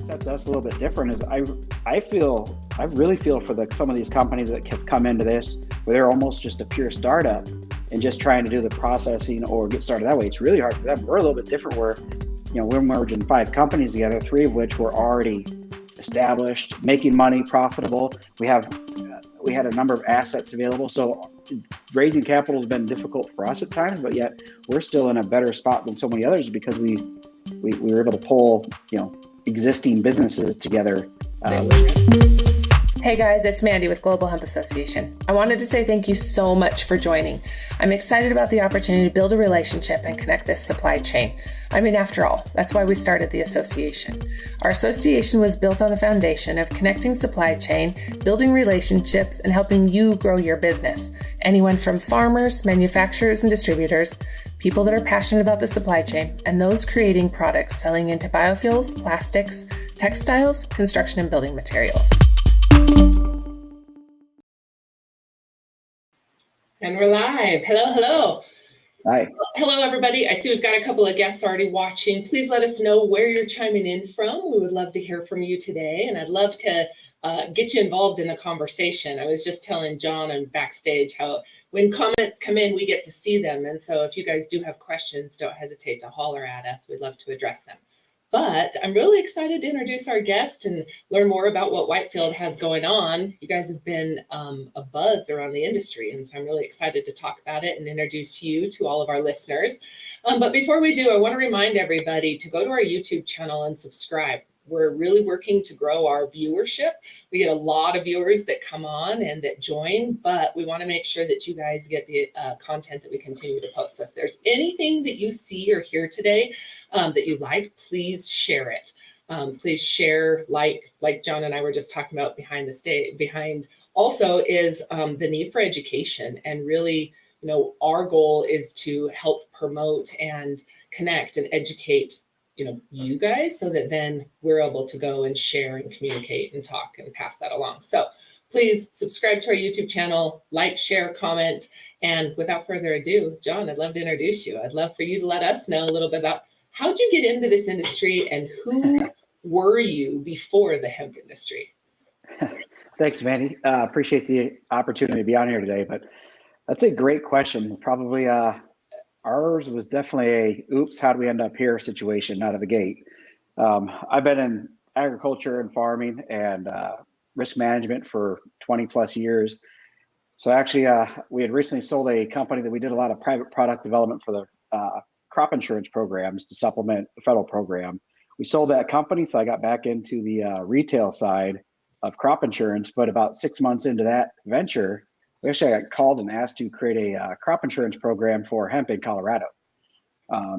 sets us a little bit different is I really feel for some of these companies that have come into this where they're almost just a pure startup and just trying to do the processing or get started that way. It's really hard for them. We're a little bit different where, we're merging 5 companies together, 3 of which were already established, making money, profitable. We had a number of assets available. So raising capital has been difficult for us at times, but yet we're still in a better spot than so many others because we were able to pull, existing businesses together. Hey guys, it's Mandy with Global Hemp Association. I wanted to say thank you so much for joining. I'm excited about the opportunity to build a relationship and connect this supply chain. I mean, after all, that's why we started the association. Our association was built on the foundation of connecting supply chain, building relationships, and helping you grow your business. Anyone from farmers, manufacturers, and distributors, people that are passionate about the supply chain, and those creating products selling into biofuels, plastics, textiles, construction, and building materials. And we're live. Hello. Hi. Hello, everybody. I see we've got a couple of guests already watching. Please let us know where you're chiming in from. We would love to hear from you today, and I'd love to get you involved in the conversation. I was just telling John and backstage how when comments come in, we get to see them. And so if you guys do have questions, don't hesitate to holler at us. We'd love to address them. But I'm really excited to introduce our guest and learn more about what Whitefield has going on. You guys have been a buzz around the industry, and so I'm really excited to talk about it and introduce you to all of our listeners. But before we do, I want to remind everybody to go to our YouTube channel and subscribe. We're really working to grow our viewership. We get a lot of viewers that come on and that join, but we want to make sure that you guys get the content that we continue to post. So if there's anything that you see or hear today that you like, please share it. Please share, like John and I were just talking about behind also is the need for education. And really, our goal is to help promote and connect and educate you guys, so that then we're able to go and share and communicate and talk and pass that along. So please subscribe to our YouTube channel, like, share, comment. And without further ado, John, I'd love to introduce you. I'd love for you to let us know a little bit about how'd you get into this industry and who were you before the hemp industry? Thanks, Mandy. Appreciate the opportunity to be on here today, but that's a great question. Probably ours was definitely oops, how do we end up here situation out of the gate. I've been in agriculture and farming and risk management for 20 plus years. So actually, we had recently sold a company that we did a lot of private product development for the crop insurance programs to supplement the federal program. We sold that company, so I got back into the retail side of crop insurance. But about 6 months into that venture, I got called and asked to create a crop insurance program for hemp in Colorado.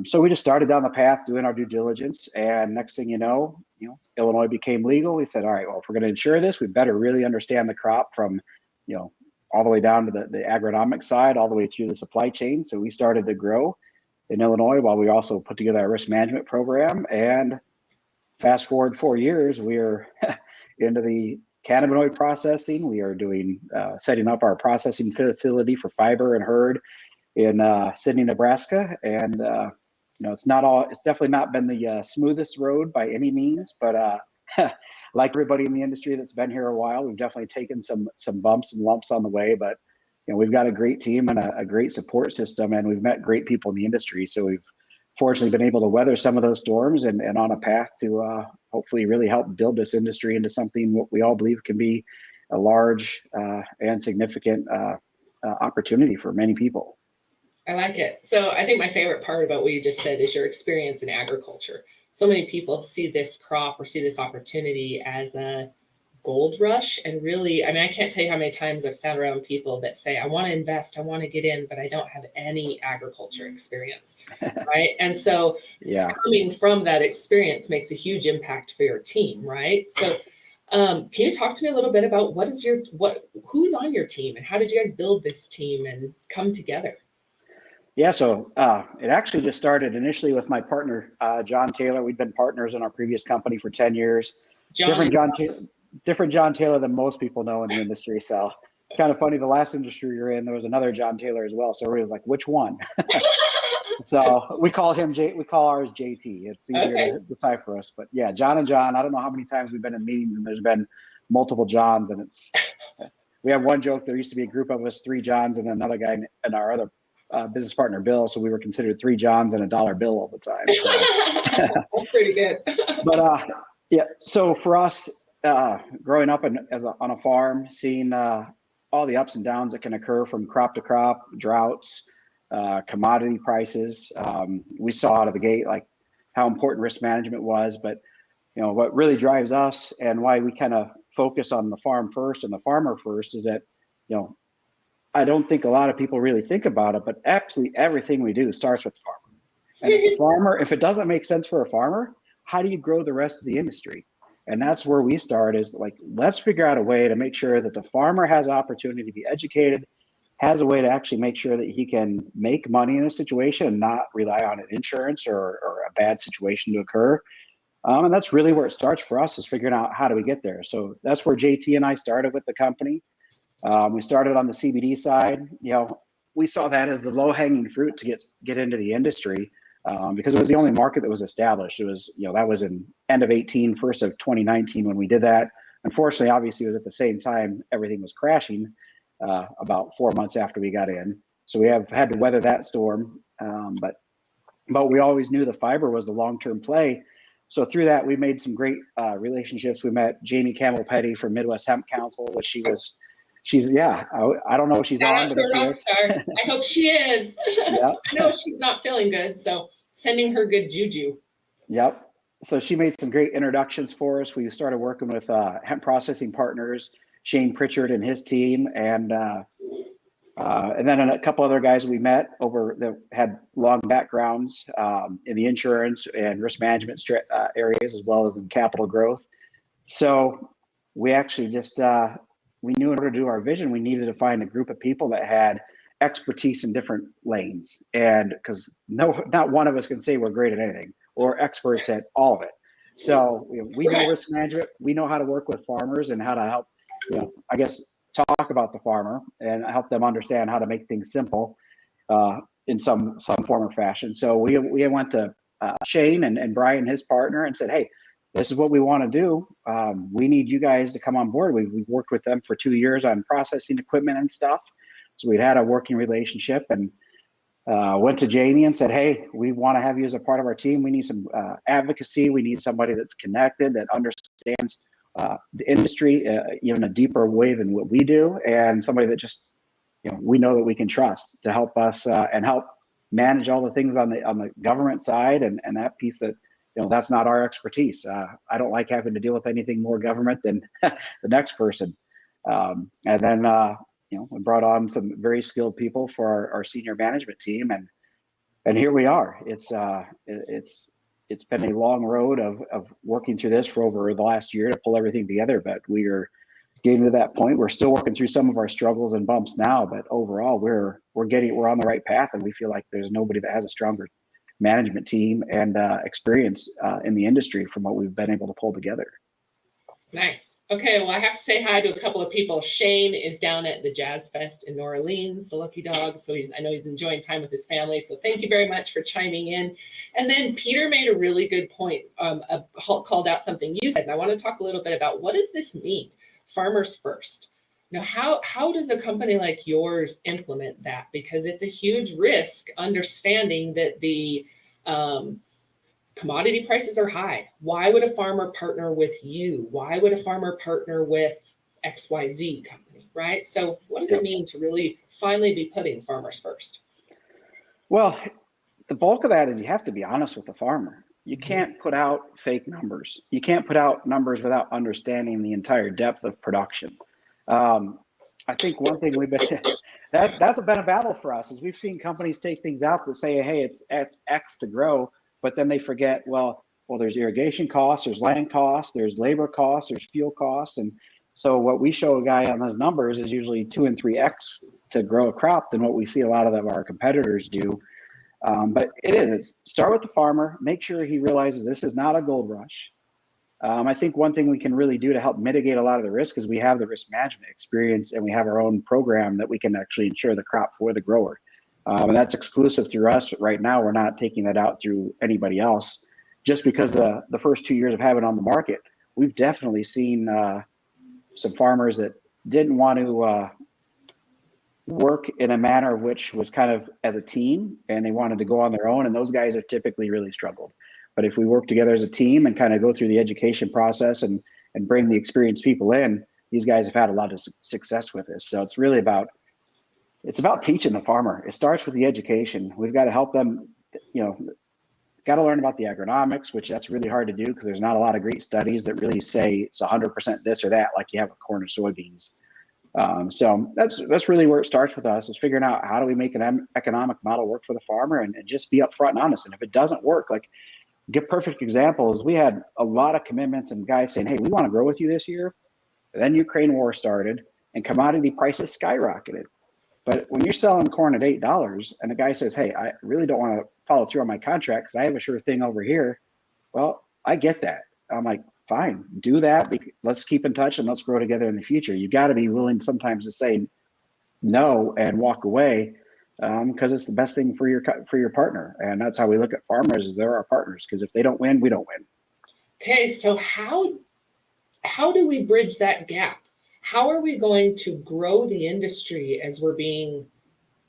So we just started down the path doing our due diligence, and next thing you know, Illinois became legal. We said, all right, well, if we're going to insure this, we better really understand the crop from, all the way down to the agronomic side, all the way through the supply chain. So we started to grow in Illinois while we also put together our risk management program. And fast forward 4 years, we're into the cannabinoid processing. We are doing setting up our processing facility for fiber and herd in Sidney, Nebraska. And it's definitely not been the smoothest road by any means, but like everybody in the industry that's been here a while, we've definitely taken some bumps and lumps on the way. But we've got a great team and a great support system, and we've met great people in the industry. So we've fortunately been able to weather some of those storms and on a path to hopefully really help build this industry into something what we all believe can be a large and significant opportunity for many people. I like it. So I think my favorite part about what you just said is your experience in agriculture. So many people see this crop or see this opportunity as a gold rush. And really, I can't tell you how many times I've sat around people that say, I want to invest, I want to get in, but I don't have any agriculture experience, right? And so coming from that experience makes a huge impact for your team, right? So can you talk to me a little bit about who's on your team and how did you guys build this team and come together? Yeah, so it actually just started initially with my partner, John Taylor. We'd been partners in our previous company for 10 years. Different John Taylor than most people know in the industry. So it's kind of funny. The last industry you're in, there was another John Taylor as well. So everybody was like, which one? So we call ours JT. It's easier to decipher us. But yeah, John and John, I don't know how many times we've been in meetings and there's been multiple Johns, and we have one joke. There used to be a group of us, 3 Johns and another guy and our other business partner, Bill. So we were considered 3 Johns and a dollar bill all the time. So. That's pretty good. But yeah, so for us, growing up on a farm, seeing all the ups and downs that can occur from crop to crop, droughts, commodity prices, we saw out of the gate like how important risk management was. But what really drives us and why we kind of focus on the farm first and the farmer first is that I don't think a lot of people really think about it, but absolutely everything we do starts with the farmer. And if it doesn't make sense for a farmer, how do you grow the rest of the industry? And that's where we start, is like, let's figure out a way to make sure that the farmer has opportunity to be educated, has a way to actually make sure that he can make money in a situation and not rely on an insurance or a bad situation to occur. And that's really where it starts for us, is figuring out how do we get there. So that's where JT and I started with the company. We started on the CBD side. We saw that as the low-hanging fruit to get into the industry. Because it was the only market that was established. It was, that was in end of 18, first of 2019 when we did that. Unfortunately, obviously, it was at the same time everything was crashing about 4 months after we got in. So we have had to weather that storm. But we always knew the fiber was the long-term play. So through that, we made some great relationships. We met Jamie Campbell-Petty from Midwest Hemp Council, which I don't know if she's Shout on. out to a rock star. I hope she is. Yep. I know she's not feeling good, so sending her good juju. Yep. So she made some great introductions for us. We started working with hemp processing partners, Shane Pritchard and his team, and then a couple other guys we met over that had long backgrounds in the insurance and risk management areas, as well as in capital growth. So we actually just we knew in order to do our vision, we needed to find a group of people that had expertise in different lanes, and because not one of us can say we're great at anything or experts at all of it. So we know risk management, we know how to work with farmers and how to help, I guess, talk about the farmer and help them understand how to make things simple in some form or fashion. So we went to Shane and Brian, his partner, and said, hey, this is what we want to do. We need you guys to come on board. We worked with them for 2 years on processing equipment and stuff. So we'd had a working relationship, and went to Jamie and said, hey, we want to have you as a part of our team. We need some advocacy. We need somebody that's connected, that understands the industry in a deeper way than what we do, and somebody that just, we know that we can trust to help us and help manage all the things on the government side and that piece that, that's not our expertise. I don't like having to deal with anything more government than the next person. And then, we brought on some very skilled people for our senior management team, and here we are. It's been a long road of working through this for over the last year to pull everything together, but we are getting to that point. We're still working through some of our struggles and bumps now, but overall we're on the right path, and we feel like there's nobody that has a stronger management team and experience in the industry from what we've been able to pull together. Nice. Okay, well, I have to say hi to a couple of people. Shane is down at the Jazz Fest in New Orleans, the Lucky Dog. So I know he's enjoying time with his family. So thank you very much for chiming in. And then Peter made a really good point, called out something you said. And I want to talk a little bit about, what does this mean? Farmers first. How does a company like yours implement that? Because it's a huge risk, understanding that the commodity prices are high. Why would a farmer partner with you? Why would a farmer partner with XYZ company, right? So what does it mean to really finally be putting farmers first? Well, the bulk of that is you have to be honest with the farmer. You can't put out fake numbers. You can't put out numbers without understanding the entire depth of production. I think one thing that's been a battle for us, is we've seen companies take things out that say, hey, it's X to grow, but then they forget, well, there's irrigation costs, there's land costs, there's labor costs, there's fuel costs. And so what we show a guy on those numbers is usually 2 and 3X to grow a crop than what we see a lot of our competitors do. But it is, start with the farmer, make sure he realizes this is not a gold rush. I think one thing we can really do to help mitigate a lot of the risk is we have the risk management experience, and we have our own program that we can actually insure the crop for the grower. And that's exclusive through us right now. We're not taking that out through anybody else. Just because the first 2 years of having it on the market, we've definitely seen some farmers that didn't want to work in a manner of which was kind of as a team, and they wanted to go on their own. And those guys have typically really struggled. But if we work together as a team and kind of go through the education process and bring the experienced people in, these guys have had a lot of success with this. So it's really about teaching the farmer. It starts with the education. We've got to help them, got to learn about the agronomics, which that's really hard to do because there's not a lot of great studies that really say it's 100% this or that, like you have with corn or soybeans. So that's really where it starts with us, is figuring out how do we make an economic model work for the farmer, and just be upfront and honest. And if it doesn't work, like, give perfect examples. We had a lot of commitments and guys saying, hey, we want to grow with you this year. Then Ukraine war started and commodity prices skyrocketed. But when you're selling corn at $8 and the guy says, hey, I really don't want to follow through on my contract because I have a sure thing over here. Well, I get that. I'm like, fine, do that. Let's keep in touch and let's grow together in the future. You got to be willing sometimes to say no and walk away, because it's the best thing for your partner. And that's how we look at farmers, is they're our partners, because if they don't win, we don't win. Okay, so how do we bridge that gap? How are we going to grow the industry as we're being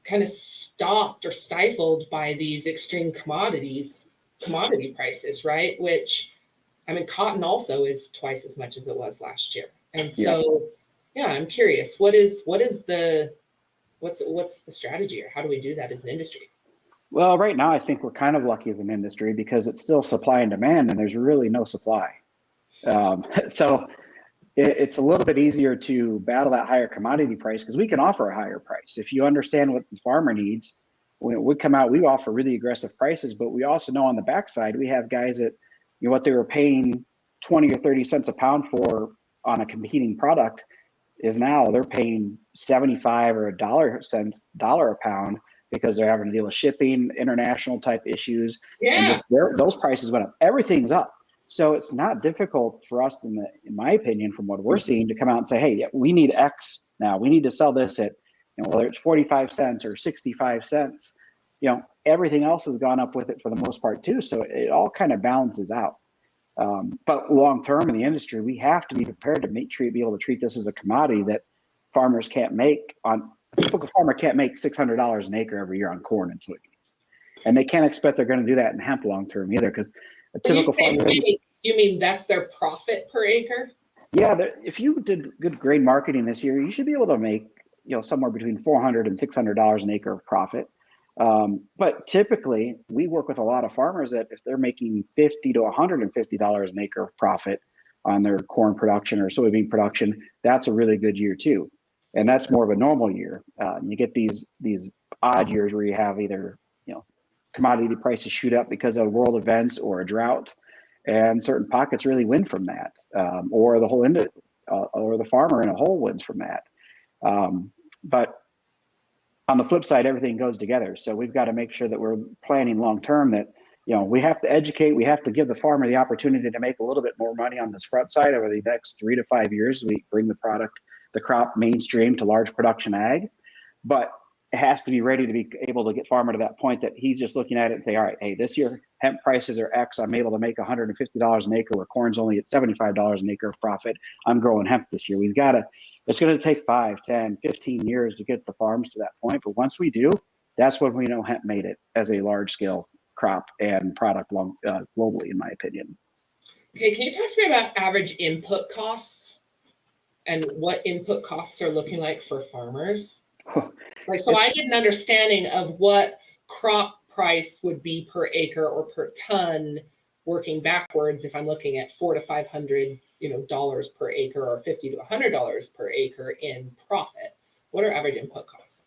kind of stopped or stifled by these extreme commodity prices, right? Which, I mean, cotton also is twice as much as it was last year. And so, yeah, I'm curious, what's the strategy, or how do we do that as an industry? Well, right now, I think we're kind of lucky as an industry because it's still supply and demand, and there's really no supply. So it's a little bit easier to battle that higher commodity price because we can offer a higher price. If you understand what the farmer needs, when we come out, we offer really aggressive prices, but we also know on the backside, we have guys that, what they were paying 20 or 30 cents a pound for on a competing product is now they're paying 75 or $1 a pound because they're having to deal with shipping, international type issues. Yeah. And just those prices went up. Everything's up. So it's not difficult for us, in my opinion, from what we're seeing, to come out and say, hey, we need X now. We need to sell this at, whether it's 45 cents or 65 cents, everything else has gone up with it for the most part too. So it all kind of balances out. But long term in the industry, we have to be prepared to be able to treat this as a commodity that farmers can't make a typical farmer can't make $600 an acre every year on corn and soybeans. And they can't expect they're going to do that in hemp long term either, because a typical farmer. You mean that's their profit per acre? Yeah, if you did good grain marketing this year, you should be able to make somewhere between $400 and $600 an acre of profit. But typically, we work with a lot of farmers that if they're making $50 to $150 an acre of profit on their corn production or soybean production, that's a really good year too. And that's more of a normal year. You get these odd years where you have either commodity prices shoot up because of world events or a drought, and certain pockets really win from that, or the whole or the farmer in a whole wins from that. But on the flip side, everything goes together. So we've got to make sure that we're planning long term, that we have to educate, we have to give the farmer the opportunity to make a little bit more money on this front side over the next 3 to 5 years. We bring the crop mainstream to large production ag, but it has to be ready to be able to get farmer to that point that he's just looking at it and say, all right, hey, this year hemp prices are X. I'm able to make $150 an acre where corn's only at $75 an acre of profit. I'm growing hemp this year. It's going to take 5, 10, 15 years to get the farms to that point. But once we do, that's when we know hemp made it as a large scale crop and product globally, in my opinion. Okay, can you talk to me about average input costs and what input costs are looking like for farmers? So I get an understanding of what crop price would be per acre or per ton, working backwards if I'm looking at $400 to $500 dollars per acre, or $50 to $100 per acre in profit. What are average input costs?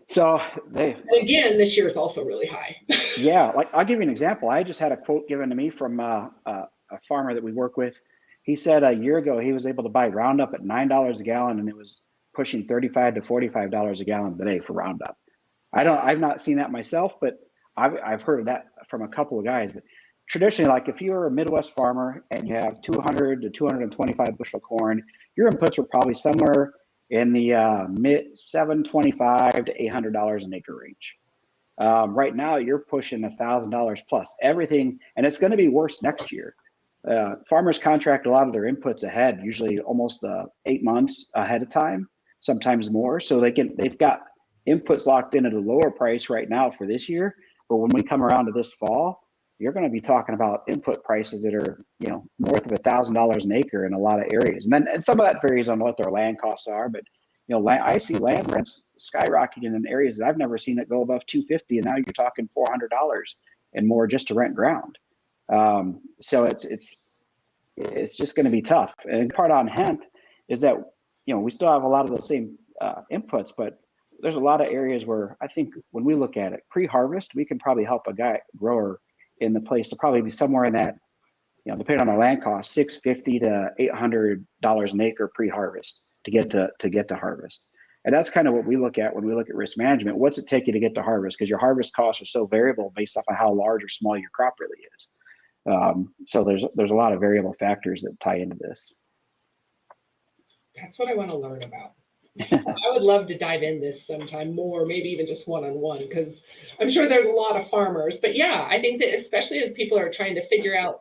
So again, this year is also really high. Yeah, like I'll give you an example. I just had a quote given to me from a farmer that we work with. He said a year ago he was able to buy Roundup at $9 a gallon, and it was pushing $35 to $45 a gallon today for Roundup. I've not seen that myself, but I've heard of that from a couple of guys. But traditionally, like if you're a Midwest farmer and you have 200 to 225 bushel corn, your inputs are probably somewhere in the mid $725 to $800 an acre range. Right now, you're pushing $1,000 plus everything, and it's going to be worse next year. Farmers contract a lot of their inputs ahead, usually almost 8 months ahead of time, sometimes more. So they've got inputs locked in at a lower price right now for this year. But when we come around to this fall, you're going to be talking about input prices that are, north of $1,000 an acre in a lot of areas. And some of that varies on what their land costs are. But I see land rents skyrocketing in areas that I've never seen it go above $250, and now you're talking $400 and more just to rent ground. So it's just going to be tough. And part on hemp is that we still have a lot of the same inputs, but there's a lot of areas where I think when we look at it pre-harvest, we can probably help a grower in the place to probably be somewhere in that, depending on our land cost, $650 to $800 an acre pre-harvest to get to harvest. And that's kind of what we look at when we look at risk management. What's it take you to get to harvest? Because your harvest costs are so variable based off of how large or small your crop really is. So there's a lot of variable factors that tie into this. That's what I want to learn about. I would love to dive in this sometime more, maybe even just one-on-one, because I'm sure there's a lot of farmers. But yeah, I think that especially as people are trying to figure out,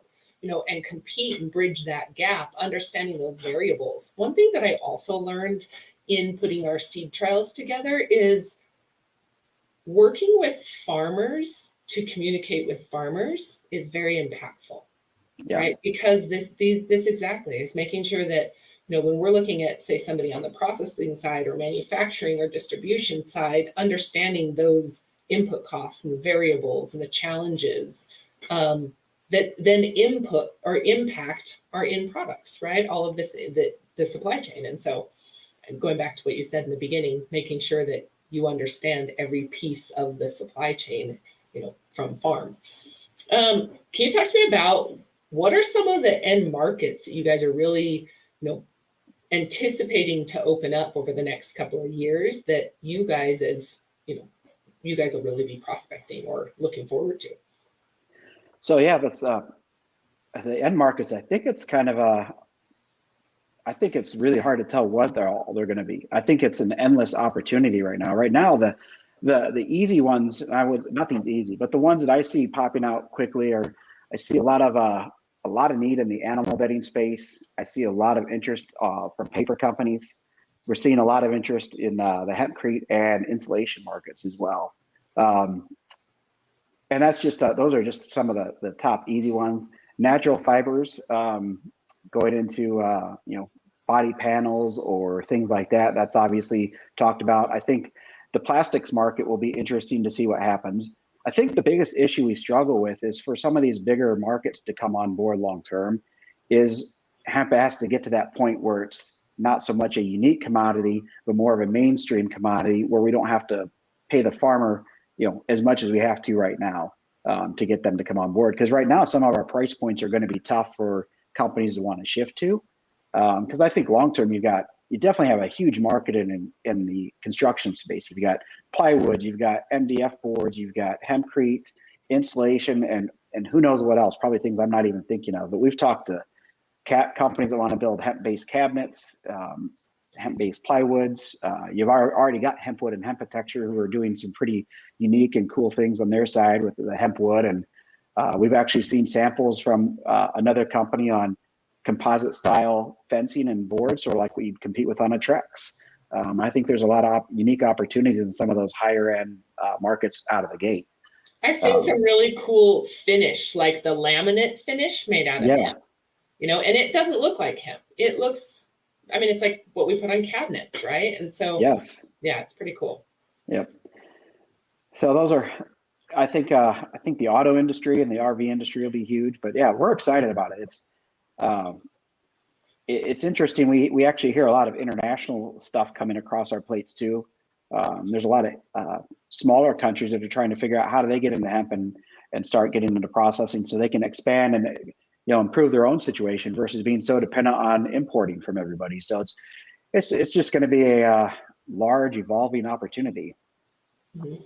and compete and bridge that gap, understanding those variables. One thing that I also learned in putting our seed trials together is working with farmers to communicate with farmers is very impactful, right? Because this exactly is making sure that, when we're looking at, say, somebody on the processing side or manufacturing or distribution side, understanding those input costs and the variables and the challenges that then input or impact our end products, right? All of this, the supply chain. And so going back to what you said in the beginning, making sure that you understand every piece of the supply chain, from farm. Can you talk to me about what are some of the end markets that you guys are really, anticipating to open up over the next couple of years that you guys you guys will really be prospecting or looking forward to? So yeah, that's the end markets. I think it's kind of I think it's really hard to tell what they're going to be. I think it's an endless opportunity right now. Right now, the easy ones, nothing's easy, but the ones that I see popping out quickly I see a lot of need in the animal bedding space. I see a lot of interest from paper companies. We're seeing a lot of interest in the hempcrete and insulation markets as well. And that's just those are just some of the top easy ones. Natural fibers going into body panels or things like that. That's obviously talked about. I think the plastics market will be interesting to see what happens. I think the biggest issue we struggle with is for some of these bigger markets to come on board long term is hemp has to get to that point where it's not so much a unique commodity, but more of a mainstream commodity where we don't have to pay the farmer, as much as we have to right now to get them to come on board. Because right now, some of our price points are going to be tough for companies to want to shift to. Because I think long term, you definitely have a huge market in the construction space. You've got plywood, you've got MDF boards, you've got hempcrete, insulation, and who knows what else, probably things I'm not even thinking of. But we've talked to companies that want to build hemp-based cabinets, hemp-based plywoods. You've already got Hempwood and Hempitecture who are doing some pretty unique and cool things on their side with the hemp wood. And we've actually seen samples from another company on composite style fencing and boards, sort of like what you'd compete with on a Trex. I think there's a lot of unique opportunities in some of those higher end markets out of the gate. I've seen some really cool finish, like the laminate finish made out of hemp, and it doesn't look like hemp. It looks, it's like what we put on cabinets, right? And so, yes, yeah, it's pretty cool. Yep. So those are, I think the auto industry and the RV industry will be huge, but yeah, we're excited about it. It's interesting. We actually hear a lot of international stuff coming across our plates too. There's a lot of smaller countries that are trying to figure out how do they get into hemp and start getting into processing so they can expand and improve their own situation versus being so dependent on importing from everybody. So it's just going to be a large evolving opportunity. Mm-hmm.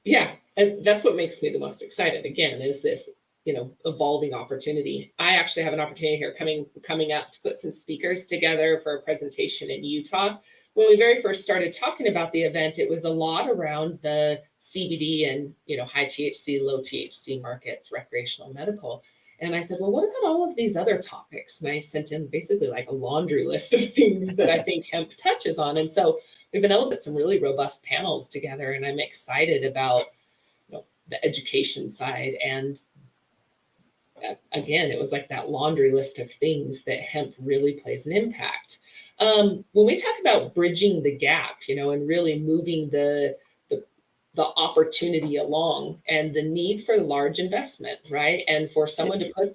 Yeah, and that's what makes me the most excited. Again, is this evolving opportunity. I actually have an opportunity here coming up to put some speakers together for a presentation in Utah. When we very first started talking about the event, it was a lot around the CBD and high THC, low THC markets, recreational medical. And I said, well, what about all of these other topics? And I sent in basically like a laundry list of things that I think hemp touches on. And so we've been able to put some really robust panels together, and I'm excited about the education side. And again, it was like that laundry list of things that hemp really plays an impact. When we talk about bridging the gap, and really moving the opportunity along, and the need for large investment, right? And for someone to put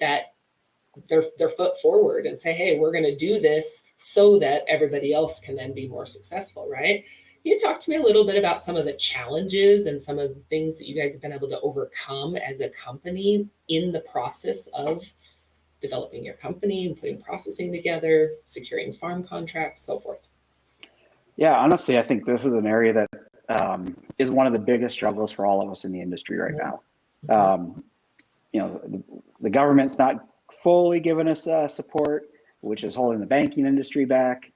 their foot forward and say, hey, we're going to do this so that everybody else can then be more successful, right? Can you talk to me a little bit about some of the challenges and some of the things that you guys have been able to overcome as a company in the process of developing your company and putting processing together, securing farm contracts, so forth? Yeah, honestly, I think this is an area that is one of the biggest struggles for all of us in the industry right now. The government's not fully giving us support, which is holding the banking industry back,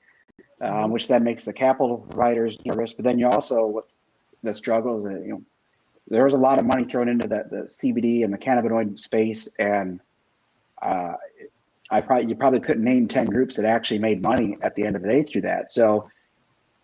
which then makes the capital providers nervous. But then you also, what's the struggles, there was a lot of money thrown into the CBD and the cannabinoid space, and you probably couldn't name 10 groups that actually made money at the end of the day through that. So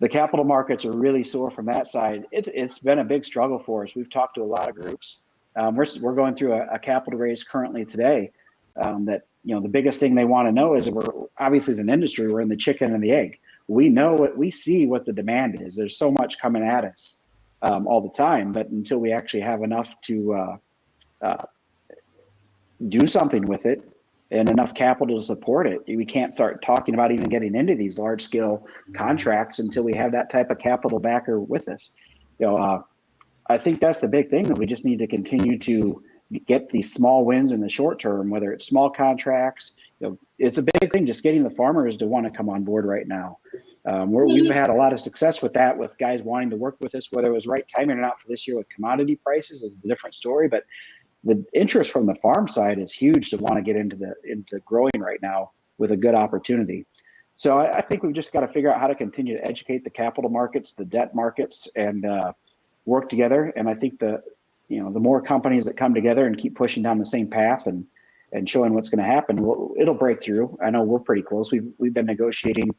the capital markets are really sore from that side. It's been a big struggle for us. We've talked to a lot of groups. We're going through a capital raise currently today. That the biggest thing they want to know is, we're obviously, as an industry, we're in the chicken and the egg. We see what the demand is. There's so much coming at us all the time, but until we actually have enough to do something with it and enough capital to support it, we can't start talking about even getting into these large scale contracts until we have that type of capital backer with us. I think that's the big thing, that we just need to continue to get these small wins in the short term, whether it's small contracts. It's a big thing just getting the farmers to want to come on board right now. We've had a lot of success with that, with guys wanting to work with us. Whether it was right timing or not for this year with commodity prices is a different story, but the interest from the farm side is huge to want to get into growing right now with a good opportunity. So I think we've just got to figure out how to continue to educate the capital markets, the debt markets, and work together. And I think the more companies that come together and keep pushing down the same path and showing what's going to happen, it'll break through. I know we're pretty close. We've been negotiating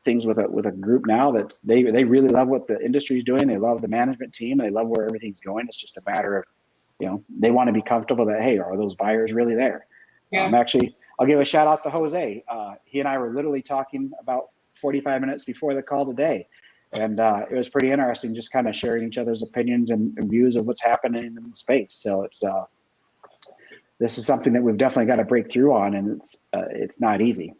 things with a group now that they really love what the industry is doing. They love the management team. They love where everything's going. It's just a matter of, they want to be comfortable that, hey, are those buyers really there? Yeah. Actually, I'll give a shout out to Jose. He and I were literally talking about 45 minutes before the call today. And it was pretty interesting, just kind of sharing each other's opinions and views of what's happening in the space. So this is something that we've definitely got to break through on, and it's not easy.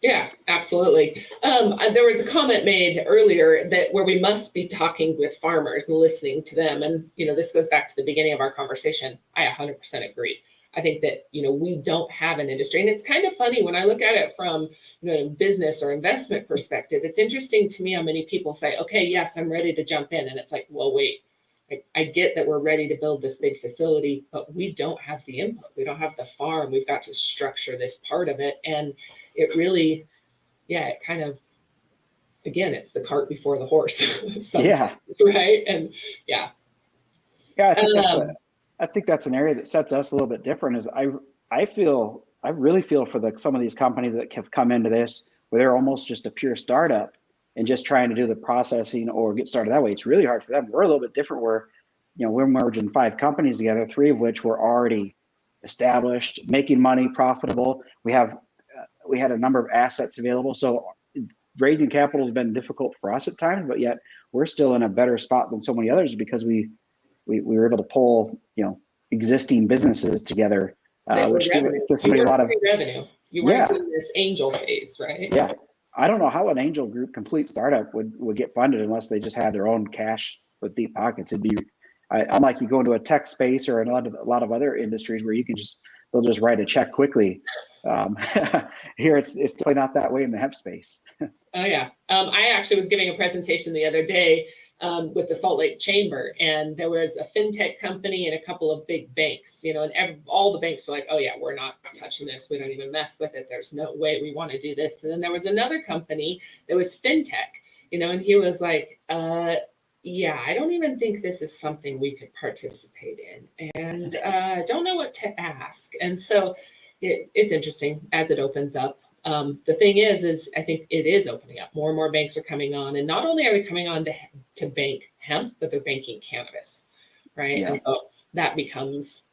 Yeah, absolutely. There was a comment made earlier where we must be talking with farmers and listening to them. And, this goes back to the beginning of our conversation. I 100% agree. I think that, we don't have an industry. And it's kind of funny when I look at it from, a business or investment perspective. It's interesting to me how many people say, okay, yes, I'm ready to jump in. And it's like, well, wait, I get that we're ready to build this big facility, but we don't have the input. We don't have the farm. We've got to structure this part of it. And it really, it kind of, again, it's the cart before the horse. Yeah. Right. And yeah. Yeah, I think that's an area that sets us a little bit different. Is I really feel for some of these companies that have come into this where they're almost just a pure startup and just trying to do the processing or get started that way. It's really hard for them. We're a little bit different where, we're merging 5 companies together, 3 of which were already established, making money, profitable. We had a number of assets available. So raising capital has been difficult for us at times, but yet we're still in a better spot than so many others because we were able to pull, existing businesses together, which gives somebody a lot of revenue. You weren't in this angel phase, right? Yeah. I don't know how an angel group complete startup would get funded unless they just had their own cash with deep pockets. Unlike you go into a tech space or a lot of other industries where they'll just write a check quickly. Here it's definitely not that way in the hemp space. Oh yeah. I actually was giving a presentation the other day, with the Salt Lake Chamber, and there was a fintech company and a couple of big banks, and all the banks were like, oh yeah, we're not touching this. We don't even mess with it. There's no way we want to do this. And then there was another company that was fintech, and he was like, yeah, I don't even think this is something we could participate in, and don't know what to ask. And so it's interesting as it opens up. The thing is I think it is opening up. More and more banks are coming on, and not only are they coming on to bank hemp, but they're banking cannabis, right? Yeah. And so that becomes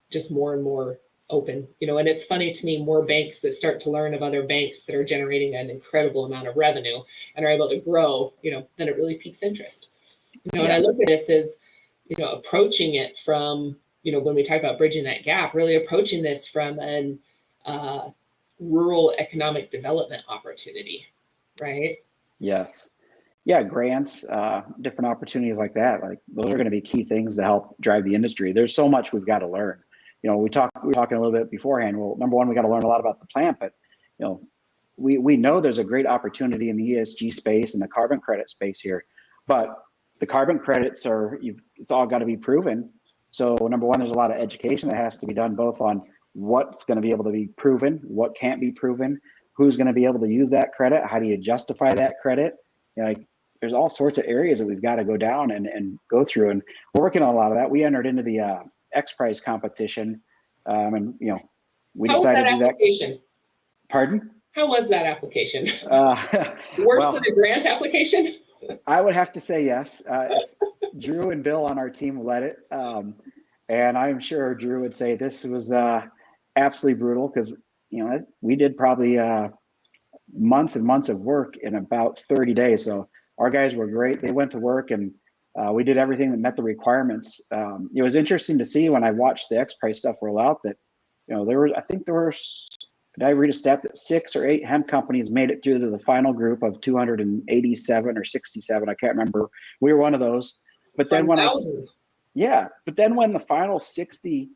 just more and more open, and it's funny to me, more banks that start to learn of other banks that are generating an incredible amount of revenue and are able to grow, then it really piques interest. And I look at this as, approaching it from, when we talk about bridging that gap, really approaching this from an rural economic development opportunity, right? Yes. Yeah, grants, different opportunities like that. Like those are going to be key things to help drive the industry. There's so much we've got to learn. We were talking a little bit beforehand. Well, number one, we got to learn a lot about the plant, but we know there's a great opportunity in the ESG space and the carbon credit space here, but the carbon credits it's all got to be proven. So number one, there's a lot of education that has to be done both on what's going to be able to be proven, what can't be proven, who's going to be able to use that credit, how do you justify that credit? There's all sorts of areas that we've got to go down and go through, and we're working on a lot of that. We entered into the X Prize competition, and we decided to do that. Pardon? How was that application? Worse than a grant application? I would have to say yes. Drew and Bill on our team led it, and I'm sure Drew would say this was absolutely brutal because we did probably months and months of work in about 30 days. So our guys were great. They went to work and we did everything that met the requirements. It was interesting to see when I watched the X Prize stuff roll out that did I read a stat that 6 or 8 hemp companies made it through to the final group of 287 or 67? I can't remember. We were one of those. But then when the final 60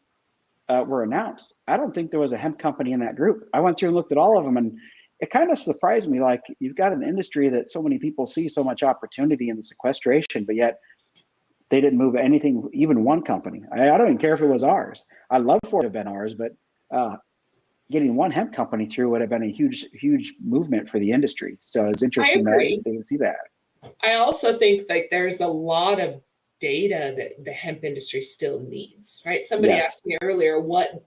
were announced, I don't think there was a hemp company in that group. I went through and looked at all of them, and it kind of surprised me. Like, you've got an industry that so many people see so much opportunity in the sequestration, but yet they didn't move anything, even one company. I don't even care if it was ours. I'd love for it to have been ours, but getting one hemp company through would have been a huge movement for the industry. So it's interesting that they didn't see that. I also think like there's a lot of data that the hemp industry still needs, right? Somebody asked me earlier what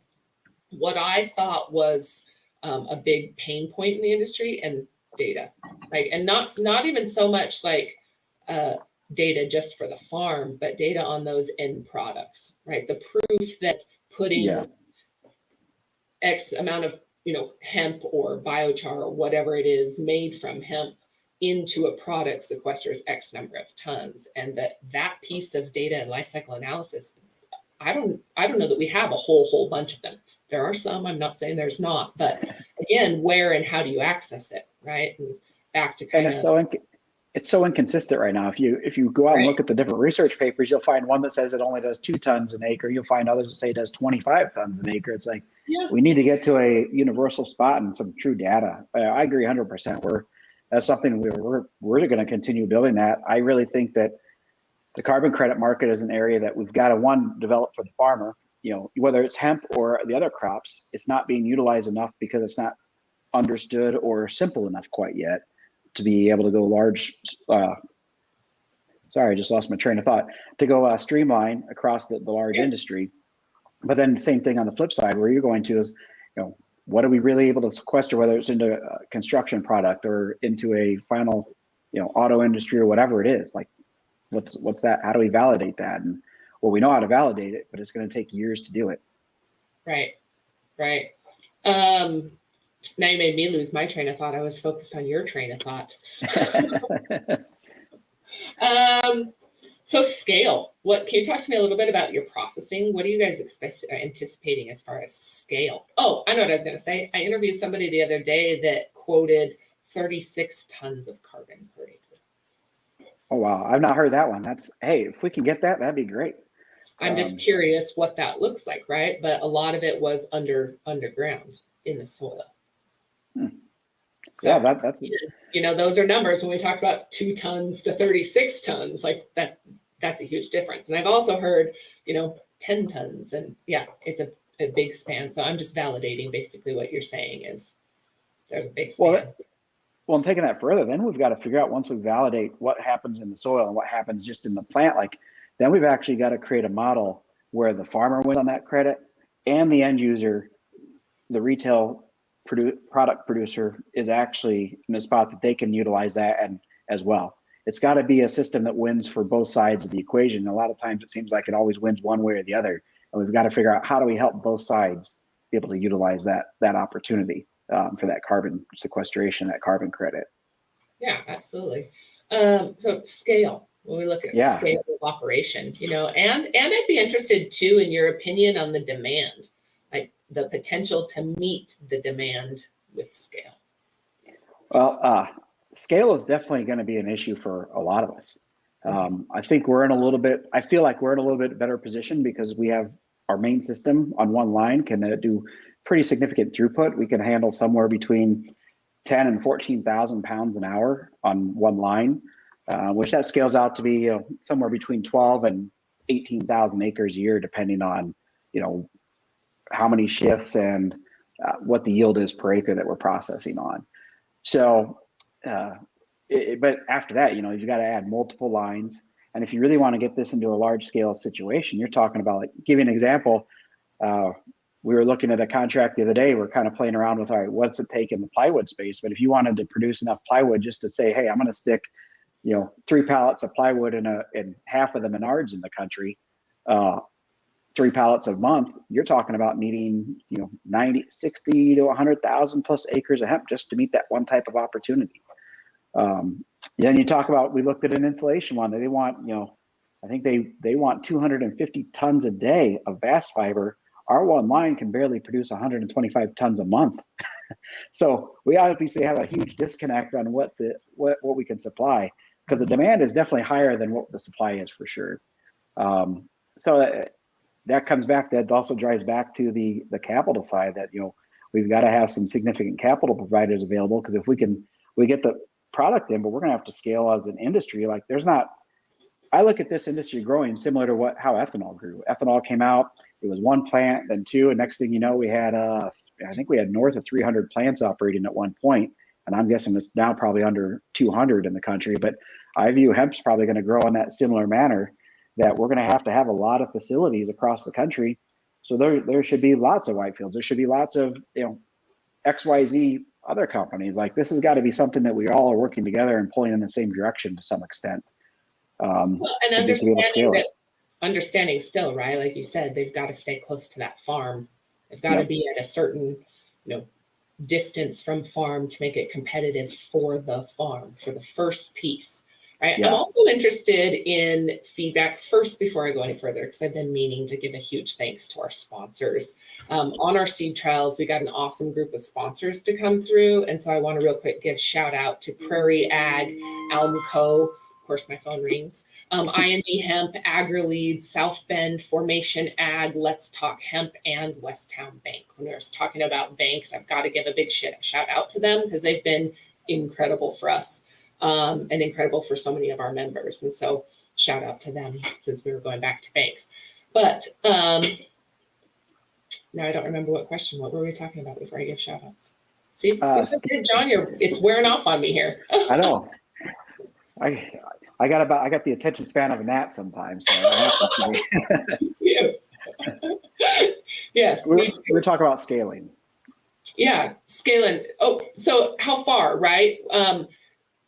I thought was a big pain point in the industry, and data, right? And not even so much like data just for the farm, but data on those end products, right? The proof that putting X amount of hemp or biochar or whatever it is made from hemp into a product sequesters X number of tons, and that piece of data and life cycle analysis, I don't know that we have a whole bunch of them. There are some, I'm not saying there's not, but again, where and how do you access it, right? And back to kind of it's so inconsistent right now. If you go out and look at the different research papers, you'll find one that says it only does 2 tons an acre. You'll find others that say it does 25 tons an acre. It's like, we need to get to a universal spot and some true data. I agree 100%. That's something we're going to continue building that. I really think that the carbon credit market is an area that we've got to develop for the farmer. Whether it's hemp or the other crops, it's not being utilized enough because it's not understood or simple enough quite yet to be able to go large. Sorry, I just lost my train of thought. To go streamline across the large industry. But then the same thing on the flip side, where you're going to is, what are we really able to sequester, whether it's into a construction product or into a final, auto industry or whatever it is. Like, what's that? How do we validate that? And well, we know how to validate it, but it's going to take years to do it. Right. Now you made me lose my train of thought. I was focused on your train of thought. So scale. Can you talk to me a little bit about your processing? What are you guys anticipating as far as scale? Oh, I know what I was going to say. I interviewed somebody the other day that quoted 36 tons of carbon per acre. Oh, wow. I've not heard that one. If we can get that, that'd be great. I'm just curious what that looks like, right? But a lot of it was underground in the soil. So, Yeah, that's those are numbers when we talk about 2 tons to 36 tons, like that's a huge difference. And I've also heard, 10 tons, and yeah, it's a big span. So I'm just validating basically what you're saying is there's a big span. Well, and taking that further, then we've got to figure out, once we validate what happens in the soil and what happens just in the plant, then we've actually got to create a model where the farmer wins on that credit and the end user, the retail product producer, is actually in a spot that they can utilize that and as well. It's got to be a system that wins for both sides of the equation. A lot of times it seems like it always wins one way or the other, and we've got to figure out how do we help both sides be able to utilize that opportunity for that carbon sequestration, that carbon credit. Yeah, absolutely. So scale, when we look at scale of operation, and I'd be interested too in your opinion on the demand, like the potential to meet the demand with scale. Well, scale is definitely going to be an issue for a lot of us. I think I feel like we're in a little bit better position because we have our main system on one line can do pretty significant throughput. We can handle somewhere between 10 and 14,000 pounds an hour on one line, which that scales out to be somewhere between 12 and 18,000 acres a year, depending on how many shifts and what the yield is per acre that we're processing on. So, but after that, you've got to add multiple lines. And if you really want to get this into a large scale situation, you're talking about, like, give you an example. We were looking at a contract the other day. We're kind of playing around with, all right, what's it take in the plywood space? But if you wanted to produce enough plywood just to say, hey, I'm going to stick, 3 pallets of plywood in half of the Menards in the country, 3 pallets a month, you're talking about needing, 60 to 100,000 plus acres of hemp just to meet that one type of opportunity. Then you talk about, we looked at an insulation one. They want, I think they want 250 tons a day of bass fiber. Our one line can barely produce 125 tons a month. So we obviously have a huge disconnect on what we can supply, because the demand is definitely higher than what the supply is for sure. So that comes back, that also drives back to the capital side, that we've got to have some significant capital providers available, because if we get the product in, but we're going to have to scale as an industry. Like, I look at this industry growing similar to how ethanol grew. Ethanol came out, it was 1 plant, then 2, and next thing you know, we had I think we had north of 300 plants operating at one point, and I'm guessing it's now probably under 200 in the country. But I view hemp's probably going to grow in that similar manner, that we're going to have a lot of facilities across the country. So there should be lots of Whitefields. There should be lots of XYZ other companies. Like, this has got to be something that we all are working together and pulling in the same direction to some extent. And understanding still, right? Like you said, they've got to stay close to that farm. They've got to be at a certain, distance from farm to make it competitive for the farm, for the first piece. Right. Yeah. I'm also interested in feedback first before I go any further, because I've been meaning to give a huge thanks to our sponsors. On our seed trials, we got an awesome group of sponsors to come through. And so I want to real quick give shout out to Prairie Ag, Almaco, of course, my phone rings, IND Hemp, AgriLead, South Bend, Formation Ag, Let's Talk Hemp, and Westtown Bank. When we're talking about banks, I've got to give a big shout out to them, because they've been incredible for us. And incredible for so many of our members. And so shout out to them, since we were going back to banks. But now I don't remember what were we talking about before I give shout outs? See, John, it's wearing off on me here. I know. I got the attention span of a gnat sometimes. So yes. We're talking about scaling. Yeah, scaling. Oh, so how far, right?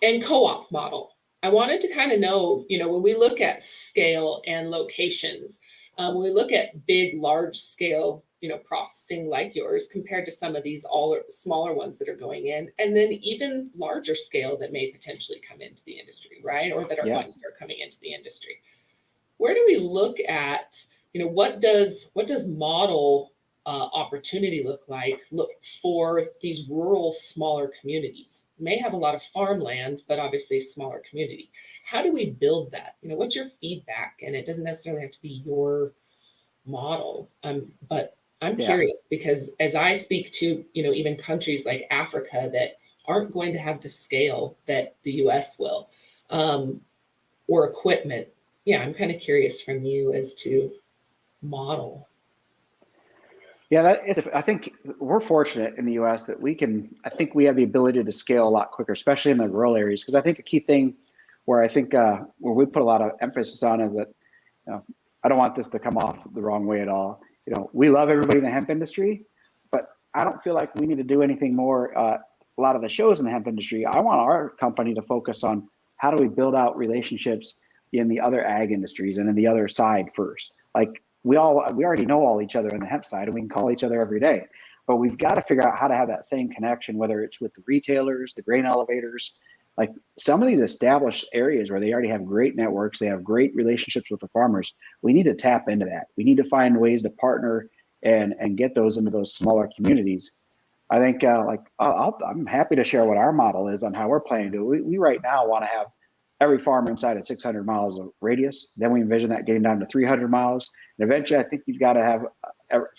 And co-op model. I wanted to kind of know, when we look at scale and locations, when we look at big, large scale, processing like yours compared to some of these smaller ones that are going in, and then even larger scale that may potentially come into the industry, right? Or that are going to start coming into the industry. Where do we look at, what does model opportunity look for these rural, smaller communities? May have a lot of farmland, but obviously smaller community. How do we build that? What's your feedback? And it doesn't necessarily have to be your model, but I'm curious, because as I speak to, even countries like Africa that aren't going to have the scale that the US will, or equipment. Yeah, I'm kind of curious from you as to model. Yeah, I think we're fortunate in the U.S. that I think we have the ability to scale a lot quicker, especially in the rural areas. Because I think a key thing where I think where we put a lot of emphasis on is that, I don't want this to come off the wrong way at all. We love everybody in the hemp industry, but I don't feel like we need to do anything more. A lot of the shows in the hemp industry, I want our company to focus on how do we build out relationships in the other ag industries and in the other side first. Like, we already know all each other on the hemp side, and we can call each other every day, but we've got to figure out how to have that same connection, whether it's with the retailers, the grain elevators, like some of these established areas where they already have great networks, they have great relationships with the farmers. We need to tap into that. We need to find ways to partner and get those into those smaller communities. I think I'm happy to share what our model is on how we're planning to do it. We right now want to have every farmer inside of 600 miles of radius. Then we envision that getting down to 300 miles. And eventually, I think you've got to have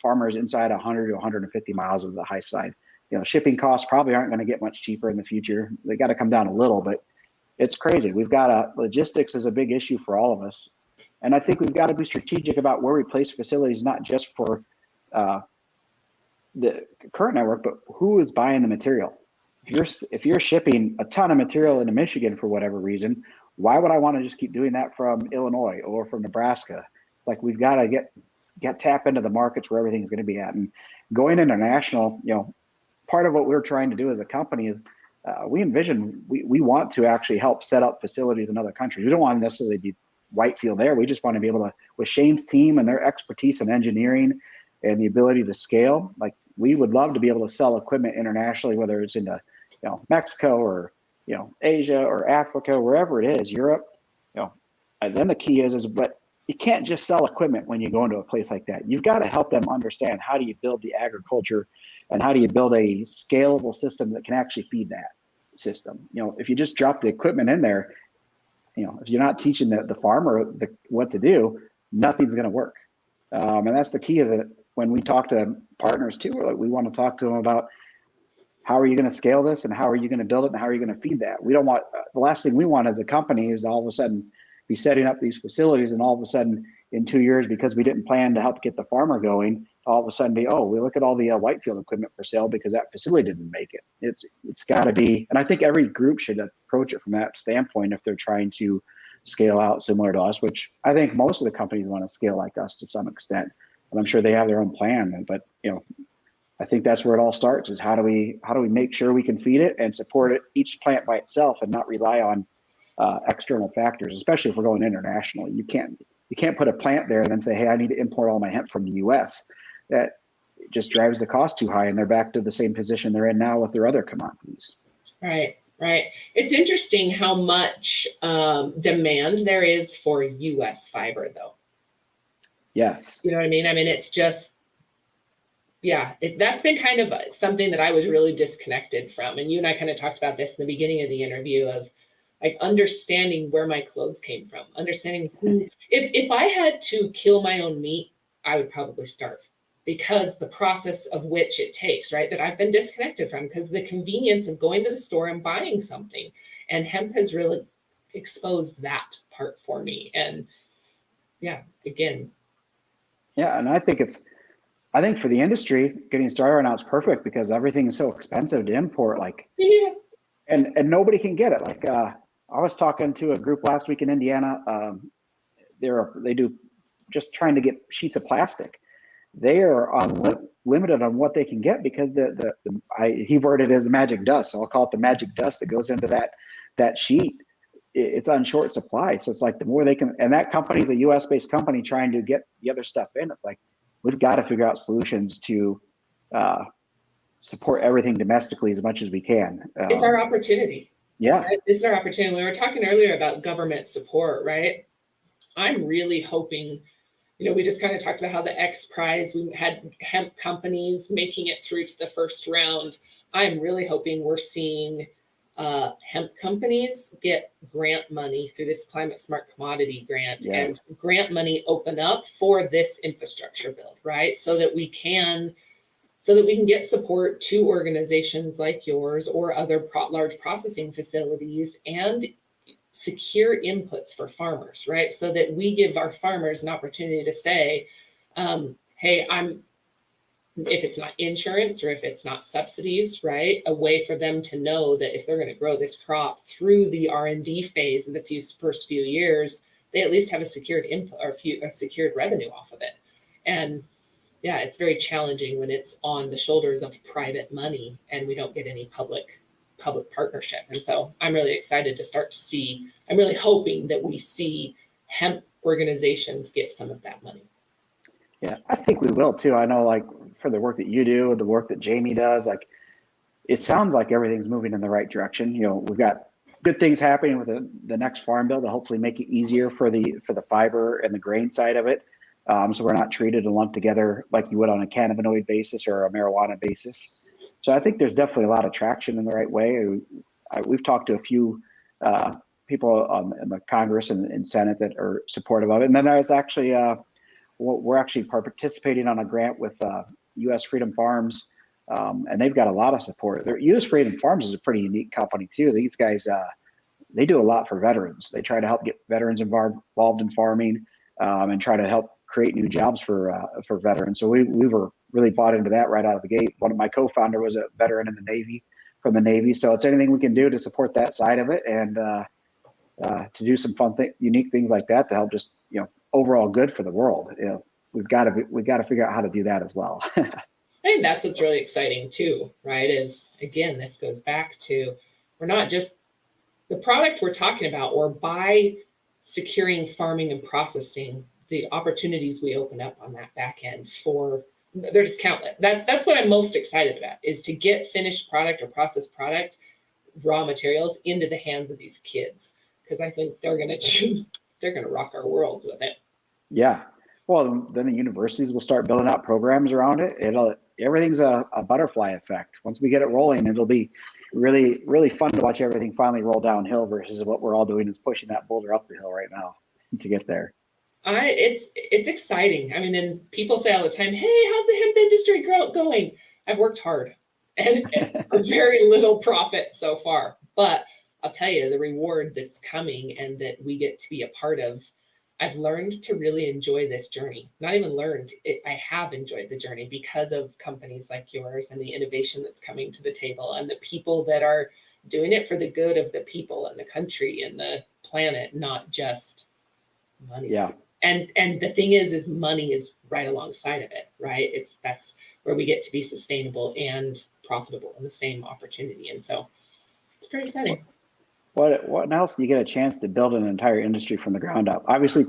farmers inside 100 to 150 miles of the high side. Shipping costs probably aren't going to get much cheaper in the future. They got to come down a little, but it's crazy. We've got logistics is a big issue for all of us. And I think we've got to be strategic about where we place facilities, not just for the current network, but who is buying the material. If you're shipping a ton of material into Michigan for whatever reason, why would I want to just keep doing that from Illinois or from Nebraska? It's like we've got to tap into the markets where everything's going to be at. And going international, part of what we're trying to do as a company is we envision we want to actually help set up facilities in other countries. We don't want to necessarily be Whitefield there. We just want to be able to, with Shane's team and their expertise in engineering and the ability to scale, like we would love to be able to sell equipment internationally, whether it's into Mexico or Asia or Africa, wherever it is, Europe. And then the key is but you can't just sell equipment when you go into a place like that. You've got to help them understand, how do you build the agriculture and how do you build a scalable system that can actually feed that system. If you just drop the equipment in there, if you're not teaching the farmer what to do, nothing's going to work. And that's the key of it. When we talk to partners too, we want to talk to them about, how are you going to scale this and how are you going to build it and how are you going to feed that? We don't want, the last thing we want as a company is to all of a sudden be setting up these facilities and all of a sudden in 2 years, because we didn't plan to help get the farmer going, all of a sudden we look at all the Whitefield equipment for sale because that facility didn't make it. It's got to be, and I think every group should approach it from that standpoint if they're trying to scale out similar to us, which I think most of the companies want to scale like us to some extent. And I'm sure they have their own plan, but I think that's where it all starts, is how do we make sure we can feed it and support it, each plant by itself, and not rely on external factors, especially if we're going international. You can't put a plant there and then say, hey, I need to import all my hemp from the US. That just drives the cost too high, and they're back to the same position they're in now with their other commodities. Right. It's interesting how much demand there is for US fiber, though. Yes. You know what I mean? I mean, it's just, yeah, that's been kind of something that I was really disconnected from. And you and I kind of talked about this in the beginning of the interview, of like understanding where my clothes came from, understanding who, if I had to kill my own meat, I would probably starve, because the process of which it takes, right, that I've been disconnected from, because the convenience of going to the store and buying something. And hemp has really exposed that part for me. And yeah, again. Yeah, and I think for the industry, getting started right now is perfect, because everything is so expensive to import. Yeah. And nobody can get it. I was talking to a group last week in Indiana. They do just trying to get sheets of plastic. They are limited on what they can get, because he worded it as magic dust. So I'll call it the magic dust that goes into that sheet. It's on short supply. So it's like the more they can, and that company is a US based company trying to get the other stuff in. It's like, we've got to figure out solutions to support everything domestically as much as we can. It's our opportunity. Yeah. Right? This is our opportunity. We were talking earlier about government support, right? I'm really hoping, we just kind of talked about how the X Prize, we had hemp companies making it through to the first round. I'm really hoping we're seeing hemp companies get grant money through this Climate Smart Commodity Grant, yes. and grant money open up for this infrastructure build, right? So that we can so that we can get support to organizations like yours or other large processing facilities and secure inputs for farmers, right? So that we give our farmers an opportunity to say, hey, if it's not insurance or if it's not subsidies, right? A way for them to know that if they're going to grow this crop through the R&D phase in the first few years, they at least have a secured input or a secured revenue off of it. And yeah, it's very challenging when it's on the shoulders of private money and we don't get any public partnership. And so I'm really excited to start to see, I'm really hoping that we see hemp organizations get some of that money. Yeah, I think we will too. I know, like, for the work that you do, the work that Jamie does, like, it sounds like everything's moving in the right direction. We've got good things happening with the next farm bill to hopefully make it easier for the fiber and the grain side of it. So we're not treated and lumped together like you would on a cannabinoid basis or a marijuana basis. So I think there's definitely a lot of traction in the right way. We've talked to a few people in the Congress and Senate that are supportive of it. And then I was actually, we're actually participating on a grant with U.S. Freedom Farms, and they've got a lot of support. U.S. Freedom Farms is a pretty unique company too. These guys, they do a lot for veterans. They try to help get veterans involved in farming and try to help create new jobs for veterans. So we were really bought into that right out of the gate. One of my co-founder was a veteran in the Navy, from the Navy. So it's anything we can do to support that side of it and to do some fun, unique things like that to help just, overall good for the world. We've got to figure out how to do that as well. I think that's what's really exciting too, right? Is again, this goes back to, we're not just the product we're talking about, or by securing farming and processing, the opportunities we open up on that back end they're just countless. That's what I'm most excited about, is to get finished product or processed product, raw materials into the hands of these kids, because I think they're gonna rock our worlds with it. Yeah. Well, then the universities will start building out programs around it. Everything's a butterfly effect. Once we get it rolling, it'll be really, really fun to watch everything finally roll downhill versus what we're all doing is pushing that boulder up the hill right now to get there. It's exciting. I mean, and people say all the time, hey, how's the hemp industry going? I've worked hard and very little profit so far, but I'll tell you the reward that's coming and that we get to be a part of. I've learned to really enjoy this journey. Not even learned, I have enjoyed the journey because of companies like yours and the innovation that's coming to the table and the people that are doing it for the good of the people and the country and the planet, not just money. Yeah. And the thing is money is right alongside of it, right? That's where we get to be sustainable and profitable in the same opportunity. And so it's pretty exciting. What else do you get a chance to build an entire industry from the ground up? Obviously,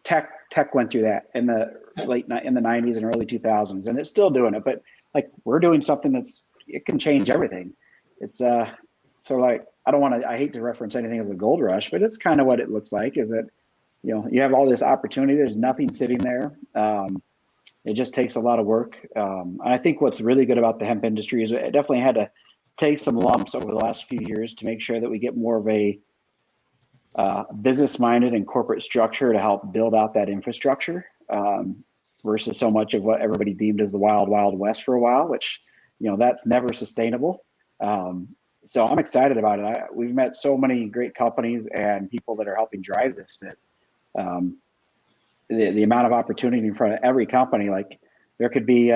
tech went through that in the in the 90s and early 2000s, and it's still doing it. But like, we're doing something it can change everything. It's so like, I hate to reference anything as a gold rush, but it's kind of what it looks like. Is that you have all this opportunity. There's nothing sitting there. It just takes a lot of work. And I think what's really good about the hemp industry is it definitely had to take some lumps over the last few years to make sure that we get more of a business-minded and corporate structure to help build out that infrastructure versus so much of what everybody deemed as the wild, wild west for a while, which, that's never sustainable. So I'm excited about it. We've met so many great companies and people that are helping drive this, that the amount of opportunity in front of every company, like, there could be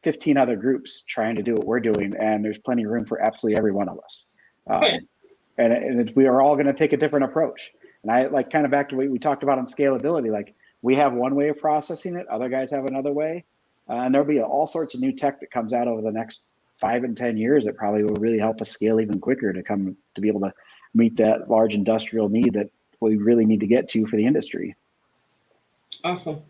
15 other groups trying to do what we're doing, and there's plenty of room for absolutely every one of us. And we are all going to take a different approach. And I like, kind of back to what we talked about on scalability. Like, we have one way of processing it, other guys have another way, and there'll be all sorts of new tech that comes out over the next 5 and 10 years that probably will really help us scale even quicker to be able to meet that large industrial need that we really need to get to for the industry. Awesome.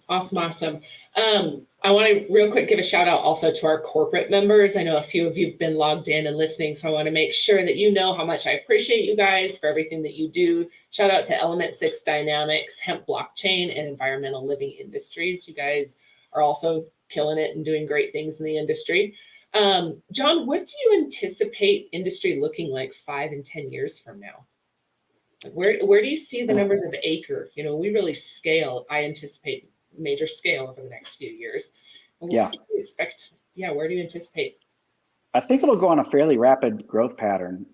I want to real quick give a shout out also to our corporate members. I know a few of you have been logged in and listening, so I want to make sure that you know how much I appreciate you guys for everything that you do. Shout out to Element 6 Dynamics, Hemp Blockchain, and Environmental Living Industries. You guys are also killing it and doing great things in the industry. John, what do you anticipate industry looking like 5 and 10 years from now? Where do you see the numbers of acre? We really scale. I anticipate major scale over the next few years. What do you expect where do you anticipate? I think it'll go on a fairly rapid growth pattern.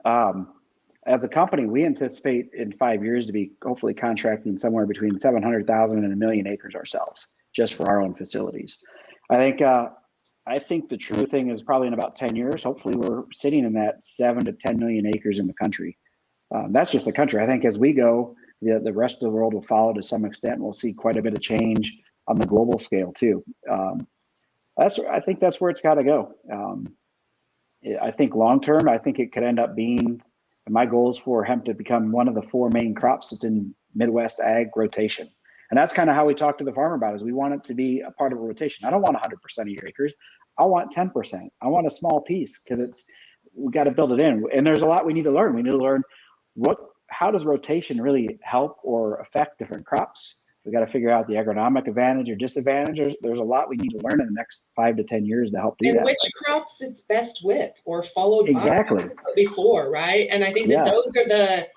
As a company, we anticipate in 5 years to be hopefully contracting somewhere between 700,000 and 1,000,000 acres ourselves, just for our own facilities. I think the true thing is probably in about 10 years, hopefully we're sitting in that 7 to 10 million acres in the country. That's just the country. I think as we go, the rest of the world will follow to some extent. We'll see quite a bit of change on the global scale too. I think that's where it's got to go. I think long term, I think it could end up being, my goal is for hemp to become one of the 4 main crops that's in Midwest ag rotation. And that's kind of how we talk to the farmer about it, is we want it to be a part of a rotation. I don't want 100% of your acres. I want 10%. I want a small piece because we got to build it in. And there's a lot we need to learn. We need to learn how does rotation really help or affect different crops? We got to figure out the agronomic advantage or disadvantage. There's a lot we need to learn in the next 5 to 10 years to help do that. And which crops it's best with or followed exactly before, right? And I think that yes.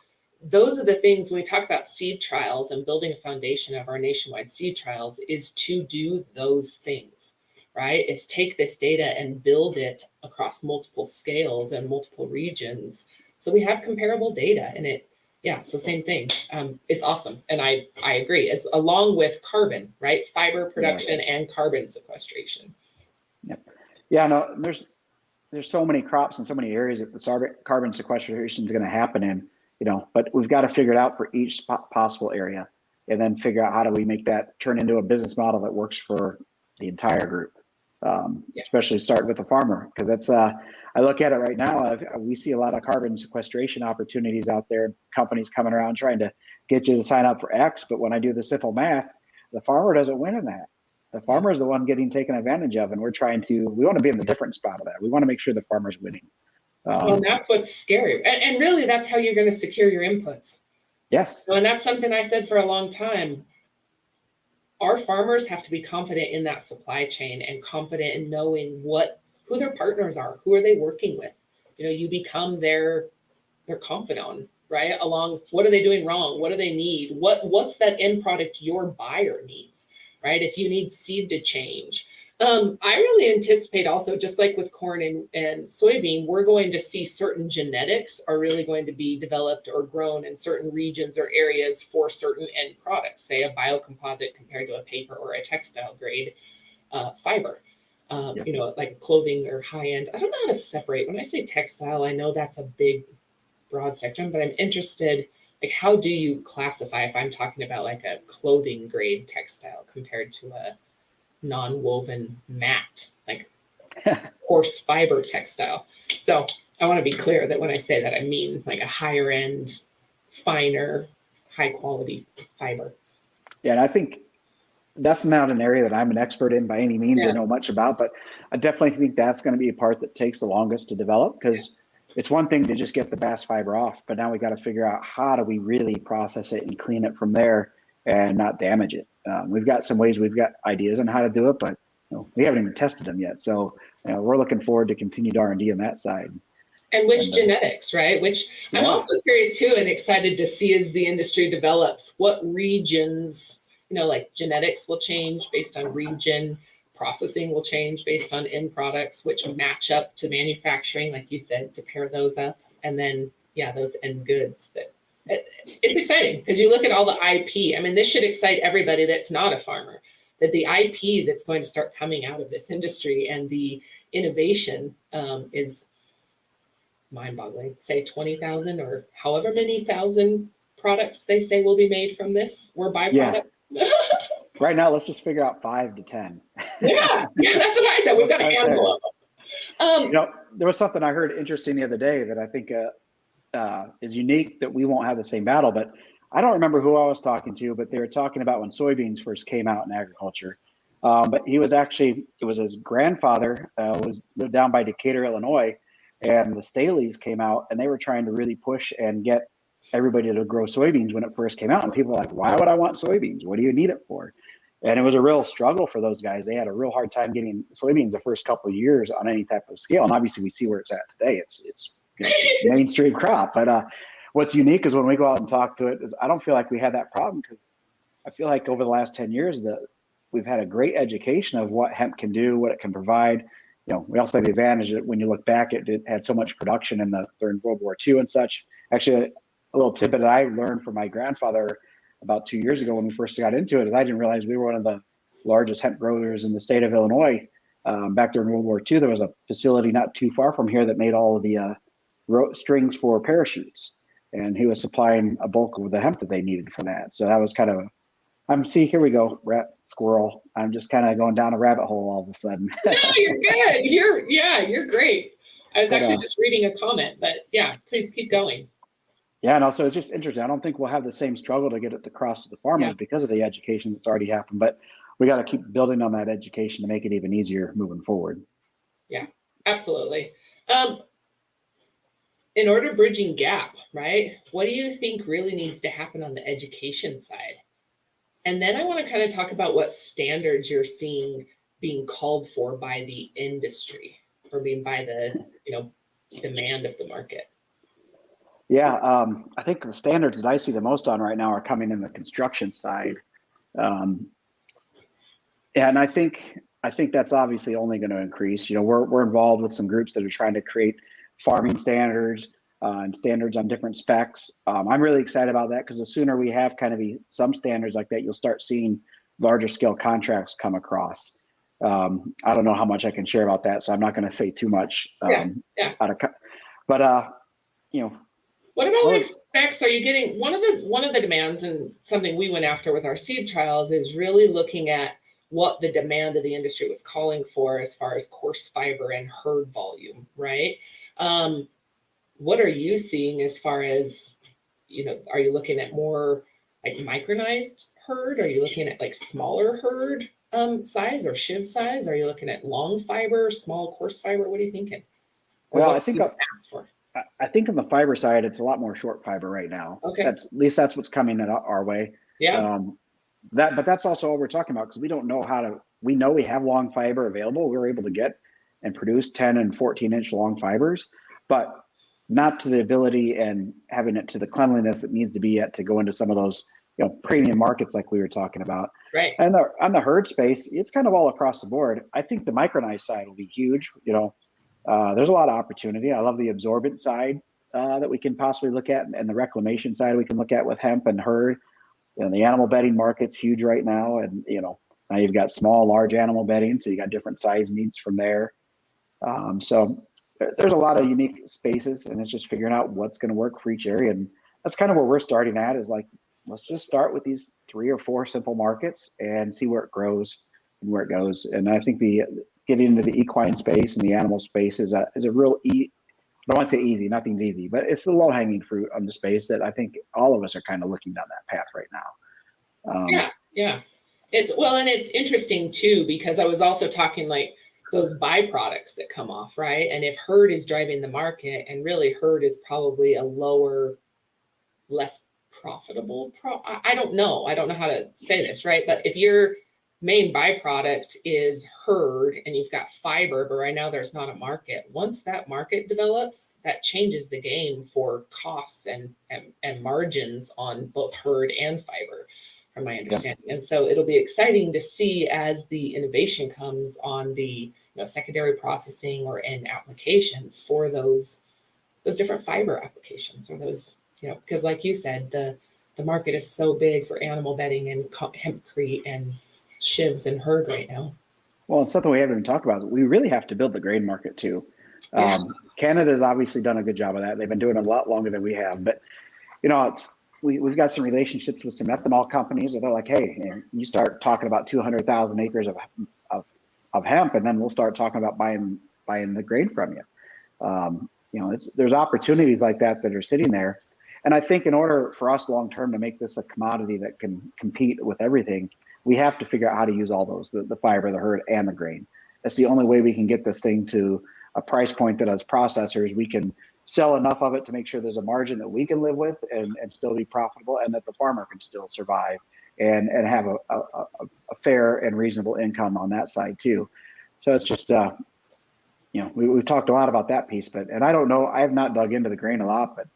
those are the things when we talk about seed trials and building a foundation of our nationwide seed trials, is to do those things, right? Is take this data and build it across multiple scales and multiple regions. So we have comparable data and so same thing. It's awesome. And I agree, as along with carbon, right? Fiber production yes. and carbon sequestration. Yep. Yeah, no, there's so many crops in so many areas that the carbon sequestration is going to happen in, but we've got to figure it out for each possible area and then figure out how do we make that turn into a business model that works for the entire group. Especially start with the farmer, because that's I look at it right now. We see a lot of carbon sequestration opportunities out there. Companies coming around trying to get you to sign up for X, but when I do the simple math, the farmer doesn't win in that. The farmer is the one getting taken advantage of, and we want to be in the different spot of that. We want to make sure the farmer's winning. Well, that's what's scary, and really, that's how you're going to secure your inputs. Yes, and that's something I said for a long time. Our farmers have to be confident in that supply chain and confident in knowing who their partners are, who are they working with. You become their confidant, right? Along, what are they doing wrong? What do they need? What's that end product your buyer needs, right? If you need seed to change. I really anticipate also, just like with corn and soybean, we're going to see certain genetics are really going to be developed or grown in certain regions or areas for certain end products, say a biocomposite compared to a paper or a textile grade fiber, like clothing or high end. I don't know how to separate. When I say textile, I know that's a big, broad spectrum, but I'm interested, like, how do you classify if I'm talking about like a clothing grade textile compared to a non-woven mat, like horse fiber textile? So I want to be clear that when I say that, I mean like a higher end, finer, high quality fiber. Yeah, and I think that's not an area that I'm an expert in by any means or know much about, but I definitely think that's going to be a part that takes the longest to develop, because it's one thing to just get the bast fiber off, but now we got to figure out how do we really process it and clean it from there and not damage it. We've got some ways, we've got ideas on how to do it, but we haven't even tested them yet. So we're looking forward to continued R&D on that side. And genetics, right? Which I'm also curious too, and excited to see as the industry develops, what regions, like genetics will change based on region, processing will change based on end products, which match up to manufacturing, like you said, to pair those up. And then, those end goods it's exciting because you look at all the IP. I mean, this should excite everybody that's not a farmer, that the IP that's going to start coming out of this industry and the innovation is mind-boggling. Say 20,000 or however many thousand products they say will be made from this or byproduct. Yeah. Right now, let's just figure out 5 to 10. Yeah, that's what I said. We've got a handful of them. There was something I heard interesting the other day that I think is unique, that we won't have the same battle, but I don't remember who I was talking to, but they were talking about when soybeans first came out in agriculture. But it was his grandfather lived down by Decatur, Illinois, and the Staleys came out and they were trying to really push and get everybody to grow soybeans when it first came out. And people were like, why would I want soybeans? What do you need it for? And it was a real struggle for those guys. They had a real hard time getting soybeans the first couple of years on any type of scale. And obviously we see where it's at today. It's a mainstream crop. But what's unique is when we go out and talk to it, is I don't feel like we had that problem, because I feel like over the last 10 years that we've had a great education of what hemp can do, what it can provide. we also have the advantage that when you look back, it had so much production during World War II and such. Actually, a little tidbit that I learned from my grandfather about 2 years ago when we first got into it is I didn't realize we were one of the largest hemp growers in the state of Illinois. Back during World War II, there was a facility not too far from here that made all of the strings for parachutes, and he was supplying a bulk of the hemp that they needed for that. So that was kind of here we go, rat, squirrel. I'm just kind of going down a rabbit hole all of a sudden. No, you're good. You're great. I was actually just reading a comment, but yeah, please keep going. Yeah, and also it's just interesting. I don't think we'll have the same struggle to get it across to the farmers because of the education that's already happened, but we got to keep building on that education to make it even easier moving forward. Yeah, absolutely. In order bridging gap, right? What do you think really needs to happen on the education side? And then I want to kind of talk about what standards you're seeing being called for by the industry or being by the demand of the market. Yeah, I think the standards that I see the most on right now are coming in the construction side, and I think that's obviously only going to increase. We're involved with some groups that are trying to create farming standards and standards on different specs. I'm really excited about that because the sooner we have kind of some standards like that, you'll start seeing larger scale contracts come across. I don't know how much I can share about that, so I'm not going to say too much. What about specs? Are you getting one of the demands, and something we went after with our seed trials is really looking at what the demand of the industry was calling for as far as coarse fiber and herd volume, right? What are you seeing as far as, are you looking at more like micronized herd? Are you looking at like smaller herd size or shiv size? Are you looking at long fiber, small coarse fiber? What are you thinking? Well, I think on the fiber side, it's a lot more short fiber right now. Okay. At least that's what's coming our way. Yeah. But that's also what we're talking about because we don't know we know we have long fiber available. We're able to get and produce 10 and 14-inch long fibers, but not to the ability and having it to the cleanliness it needs to be to go into some of those premium markets like we were talking about. Right. And on the herd space, it's kind of all across the board. I think the micronized side will be huge. There's a lot of opportunity. I love the absorbent side that we can possibly look at, and the reclamation side we can look at with hemp and herd. The animal bedding market's huge right now, and now you've got small, large animal bedding, so you got different size needs from there. So there's a lot of unique spaces, and it's just figuring out what's going to work for each area, and that's kind of where we're starting at. Is like, let's just start with these 3 or 4 simple markets and see where it grows and where it goes. And I think getting into the equine space and the animal space is a real I don't want to say easy, nothing's easy, but it's the low-hanging fruit on the space that I think all of us are kind of looking down that path right now. Yeah. It's interesting too, because I was also talking like those byproducts that come off, right? And if herd is driving the market, and really herd is probably a lower, less profitable, I don't know how to say this, right? But if your main byproduct is herd and you've got fiber, but right now there's not a market. Once that market develops, that changes the game for costs and margins on both herd and fiber, from my understanding. And so it'll be exciting to see as the innovation comes on the secondary processing or end applications for those different fiber applications, or those, because like you said, the market is so big for animal bedding and hempcrete and shivs and herd right now. Well, it's something we haven't even talked about. We really have to build the grain market too. Canada's obviously done a good job of that. They've been doing it a lot longer than we have, but we've got some relationships with some ethanol companies that are like, hey, you start talking about 200,000 acres of hemp, and then we'll start talking about buying the grain from you. There's opportunities like that are sitting there. And I think in order for us long term to make this a commodity that can compete with everything, we have to figure out how to use all those, the fiber, the herd, and the grain. That's the only way we can get this thing to a price point that as processors, we can sell enough of it to make sure there's a margin that we can live with and still be profitable, and that the farmer can still survive and have a fair and reasonable income on that side too. So it's just, we've talked a lot about that piece, and I don't know, I have not dug into the grain a lot, but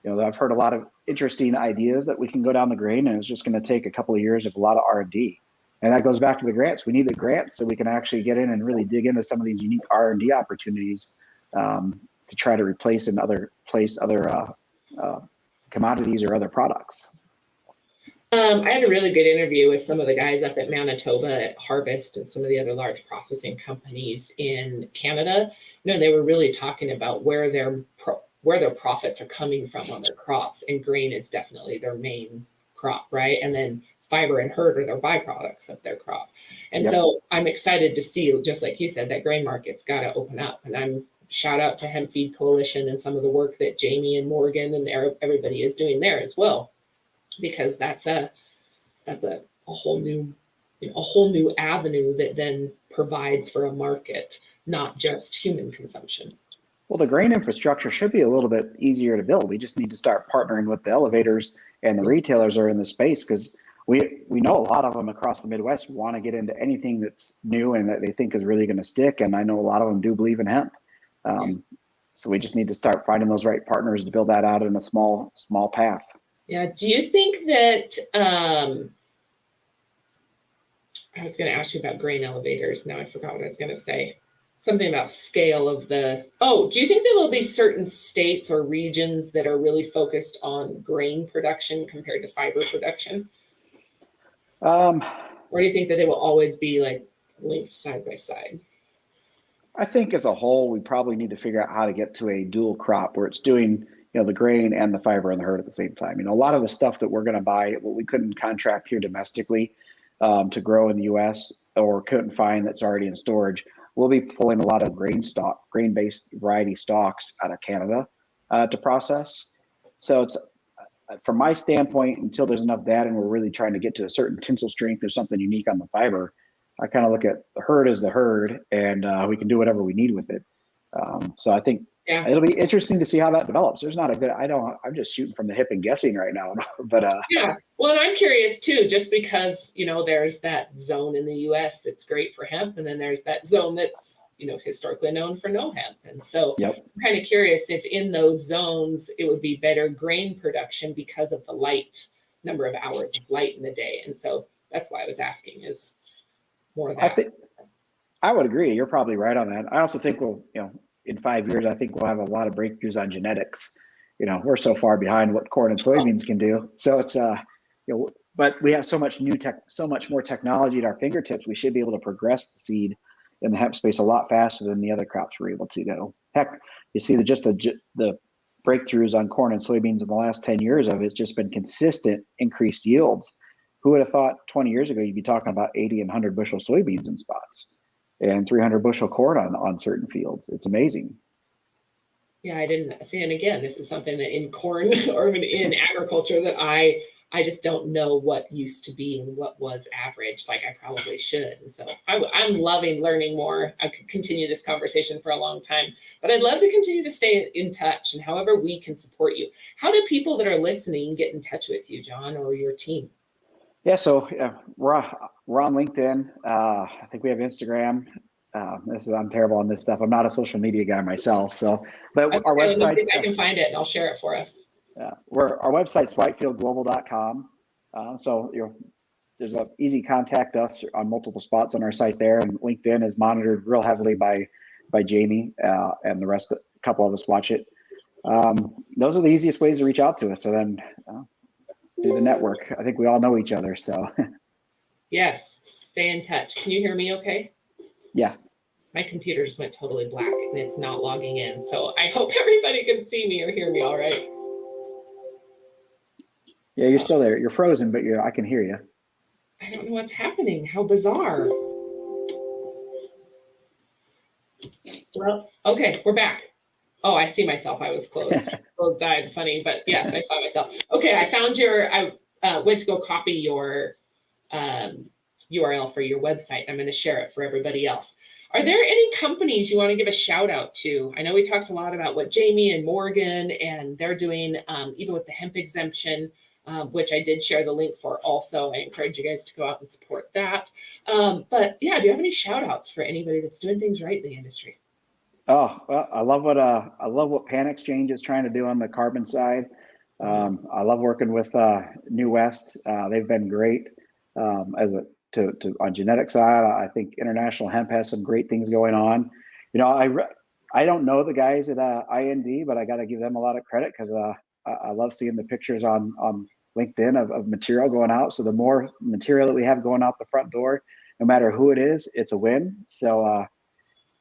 I've heard a lot of interesting ideas that we can go down the grain, and it's just going to take a couple of years of a lot of R&D. And that goes back to the grants. We need the grants so we can actually get in and really dig into some of these unique R&D opportunities to try to replace and other commodities or other products. I had a really good interview with some of the guys up at Manitoba at Harvest and some of the other large processing companies in Canada. They were really talking about where their profits are coming from on their crops, and grain is definitely their main crop, right? And then fiber and herd are their byproducts of their crop. And so I'm excited to see, just like you said, that grain market's got to open up. And I'm shout out to Hemp Feed Coalition and some of the work that Jamie and Morgan and everybody is doing there as well, because that's a whole new avenue that then provides for a market, not just human consumption. Well, the grain infrastructure should be a little bit easier to build. We just need to start partnering with the elevators and the retailers are in the space, because we know a lot of them across the Midwest want to get into anything that's new and that they think is really going to stick. And I know a lot of them do believe in hemp. So we just need to start finding those right partners to build that out in a small path. Yeah. Do you think that, I was going to ask you about grain elevators. Now I forgot what I was going to say. Something about scale of do you think that there'll be certain states or regions that are really focused on grain production compared to fiber production? Or do you think that they will always be like linked side by side? I think as a whole, we probably need to figure out how to get to a dual crop where it's doing, the grain and the fiber and the herd at the same time. A lot of the stuff that we're going to buy, what we couldn't contract here domestically to grow in the U.S. or couldn't find that's already in storage, we'll be pulling a lot of grain-based variety stocks out of Canada to process. So it's, from my standpoint, until there's enough data and we're really trying to get to a certain tensile strength or something unique on the fiber, I kind of look at the herd as the herd, and we can do whatever we need with it. So I think it'll be interesting to see how that develops. There's not a good, I'm just shooting from the hip and guessing right now, but yeah. Well, and I'm curious too, just because, there's that zone in the US that's great for hemp. And then there's that zone that's, historically known for no hemp. And so I'm kind of curious if in those zones, it would be better grain production because of the number of hours of light in the day. And so that's why I was asking is more of that. I would agree. You're probably right on that. I also think in 5 years, I think we'll have a lot of breakthroughs on genetics. We're so far behind what corn and soybeans can do. So it's, but we have so much more technology at our fingertips. We should be able to progress the seed in the hemp space a lot faster than the other crops we're able to go. Heck, you see the breakthroughs on corn and soybeans in the last 10 years of it's just been consistent increased yields. Who would have thought 20 years ago, you'd be talking about 80 and 100 bushel soybeans in spots and 300 bushel corn on certain fields. It's amazing. Yeah, I didn't see. And again, this is something that in corn or in agriculture that I just don't know what used to be and what was average like I probably should. And so I'm loving learning more. I could continue this conversation for a long time, but I'd love to continue to stay in touch and however we can support you. How do people that are listening get in touch with you, John, or your team? Yeah, so we're on LinkedIn. I think we have Instagram. I'm terrible on this stuff. I'm not a social media guy myself. So, but that's our okay. website. Let me see if I can find it and I'll share it for us. Our website's whitefieldglobal.com. So there's an easy contact us on multiple spots on our site there, and LinkedIn is monitored real heavily by Jamie and the rest. A couple of us watch it. Those are the easiest ways to reach out to us. So then through the network, I think we all know each other. So yes, stay in touch. Can you hear me? Okay. Yeah. My computer just went totally black and it's not logging in. So I hope everybody can see me or hear me all right. Yeah, you're still there. You're frozen, but I can hear you. I don't know what's happening. How bizarre. Well, okay, we're back. Oh, I see myself. I was closed. Closed died. Funny, but yes, I saw myself. Okay, I found I went to go copy your URL for your website. I'm going to share it for everybody else. Are there any companies you want to give a shout out to? I know we talked a lot about what Jamie and Morgan and they're doing, even with the hemp exemption, which I did share the link for also. I encourage you guys to go out and support that. But yeah, do you have any shout outs for anybody that's doing things right in the industry? Oh, well, I love what Pan Exchange is trying to do on the carbon side. I love working with New West. They've been great as on genetic side. I think International Hemp has some great things going on. I don't know the guys at IND, but I got to give them a lot of credit because I love seeing the pictures on LinkedIn of material going out. So the more material that we have going out the front door, no matter who it is, it's a win. So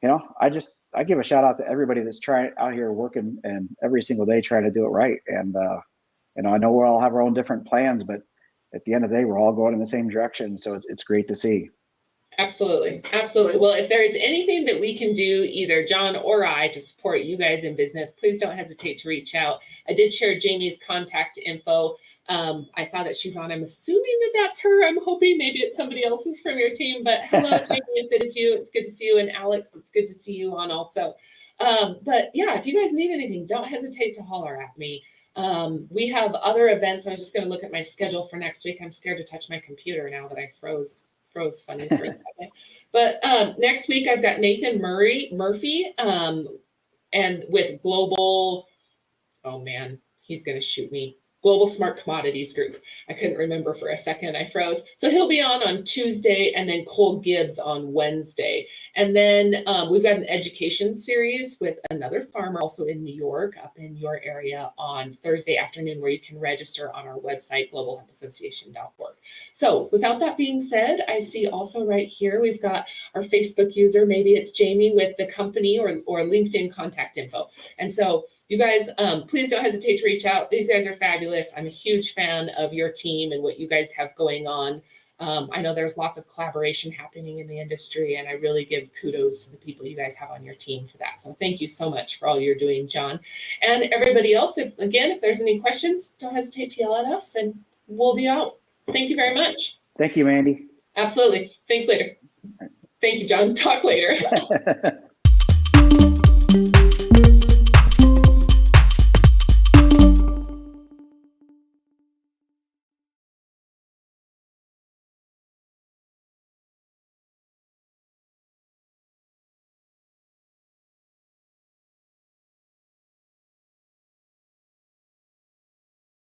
I give a shout out to everybody that's trying out here working and every single day trying to do it right. And I know we all have our own different plans, but at the end of the day, we're all going in the same direction. So it's great to see. Absolutely. Absolutely. Well, if there is anything that we can do, either John or I, to support you guys in business, please don't hesitate to reach out. I did share Jamie's contact info. I saw that she's on. I'm assuming that that's her. I'm hoping maybe it's somebody else's from your team, but hello, Jamie, if it is you, it's good to see you. And Alex, it's good to see you on also. But yeah, if you guys need anything, don't hesitate to holler at me. We have other events. I was just going to look at my schedule for next week. I'm scared to touch my computer now that I froze funny for a second. But next week I've got Nathan Murphy and with Global, oh man, he's going to shoot me. Global Smart Commodities Group. I couldn't remember for a second. I froze. So he'll be on Tuesday, and then Cole Gibbs on Wednesday. And then we've got an education series with another farmer also in New York, up in your area, on Thursday afternoon, where you can register on our website, globalhempassociation.org. So without that being said, I see also right here, we've got our Facebook user. Maybe it's Jamie with the company or LinkedIn contact info. And so you guys, please don't hesitate to reach out. These guys are fabulous. I'm a huge fan of your team and what you guys have going on. I know there's lots of collaboration happening in the industry, and I really give kudos to the people you guys have on your team for that. So thank you so much for all you're doing, John. And everybody else, if there's any questions, don't hesitate to yell at us, and we'll be out. Thank you very much. Thank you, Mandy. Absolutely. Thanks later. Thank you, John. Talk later.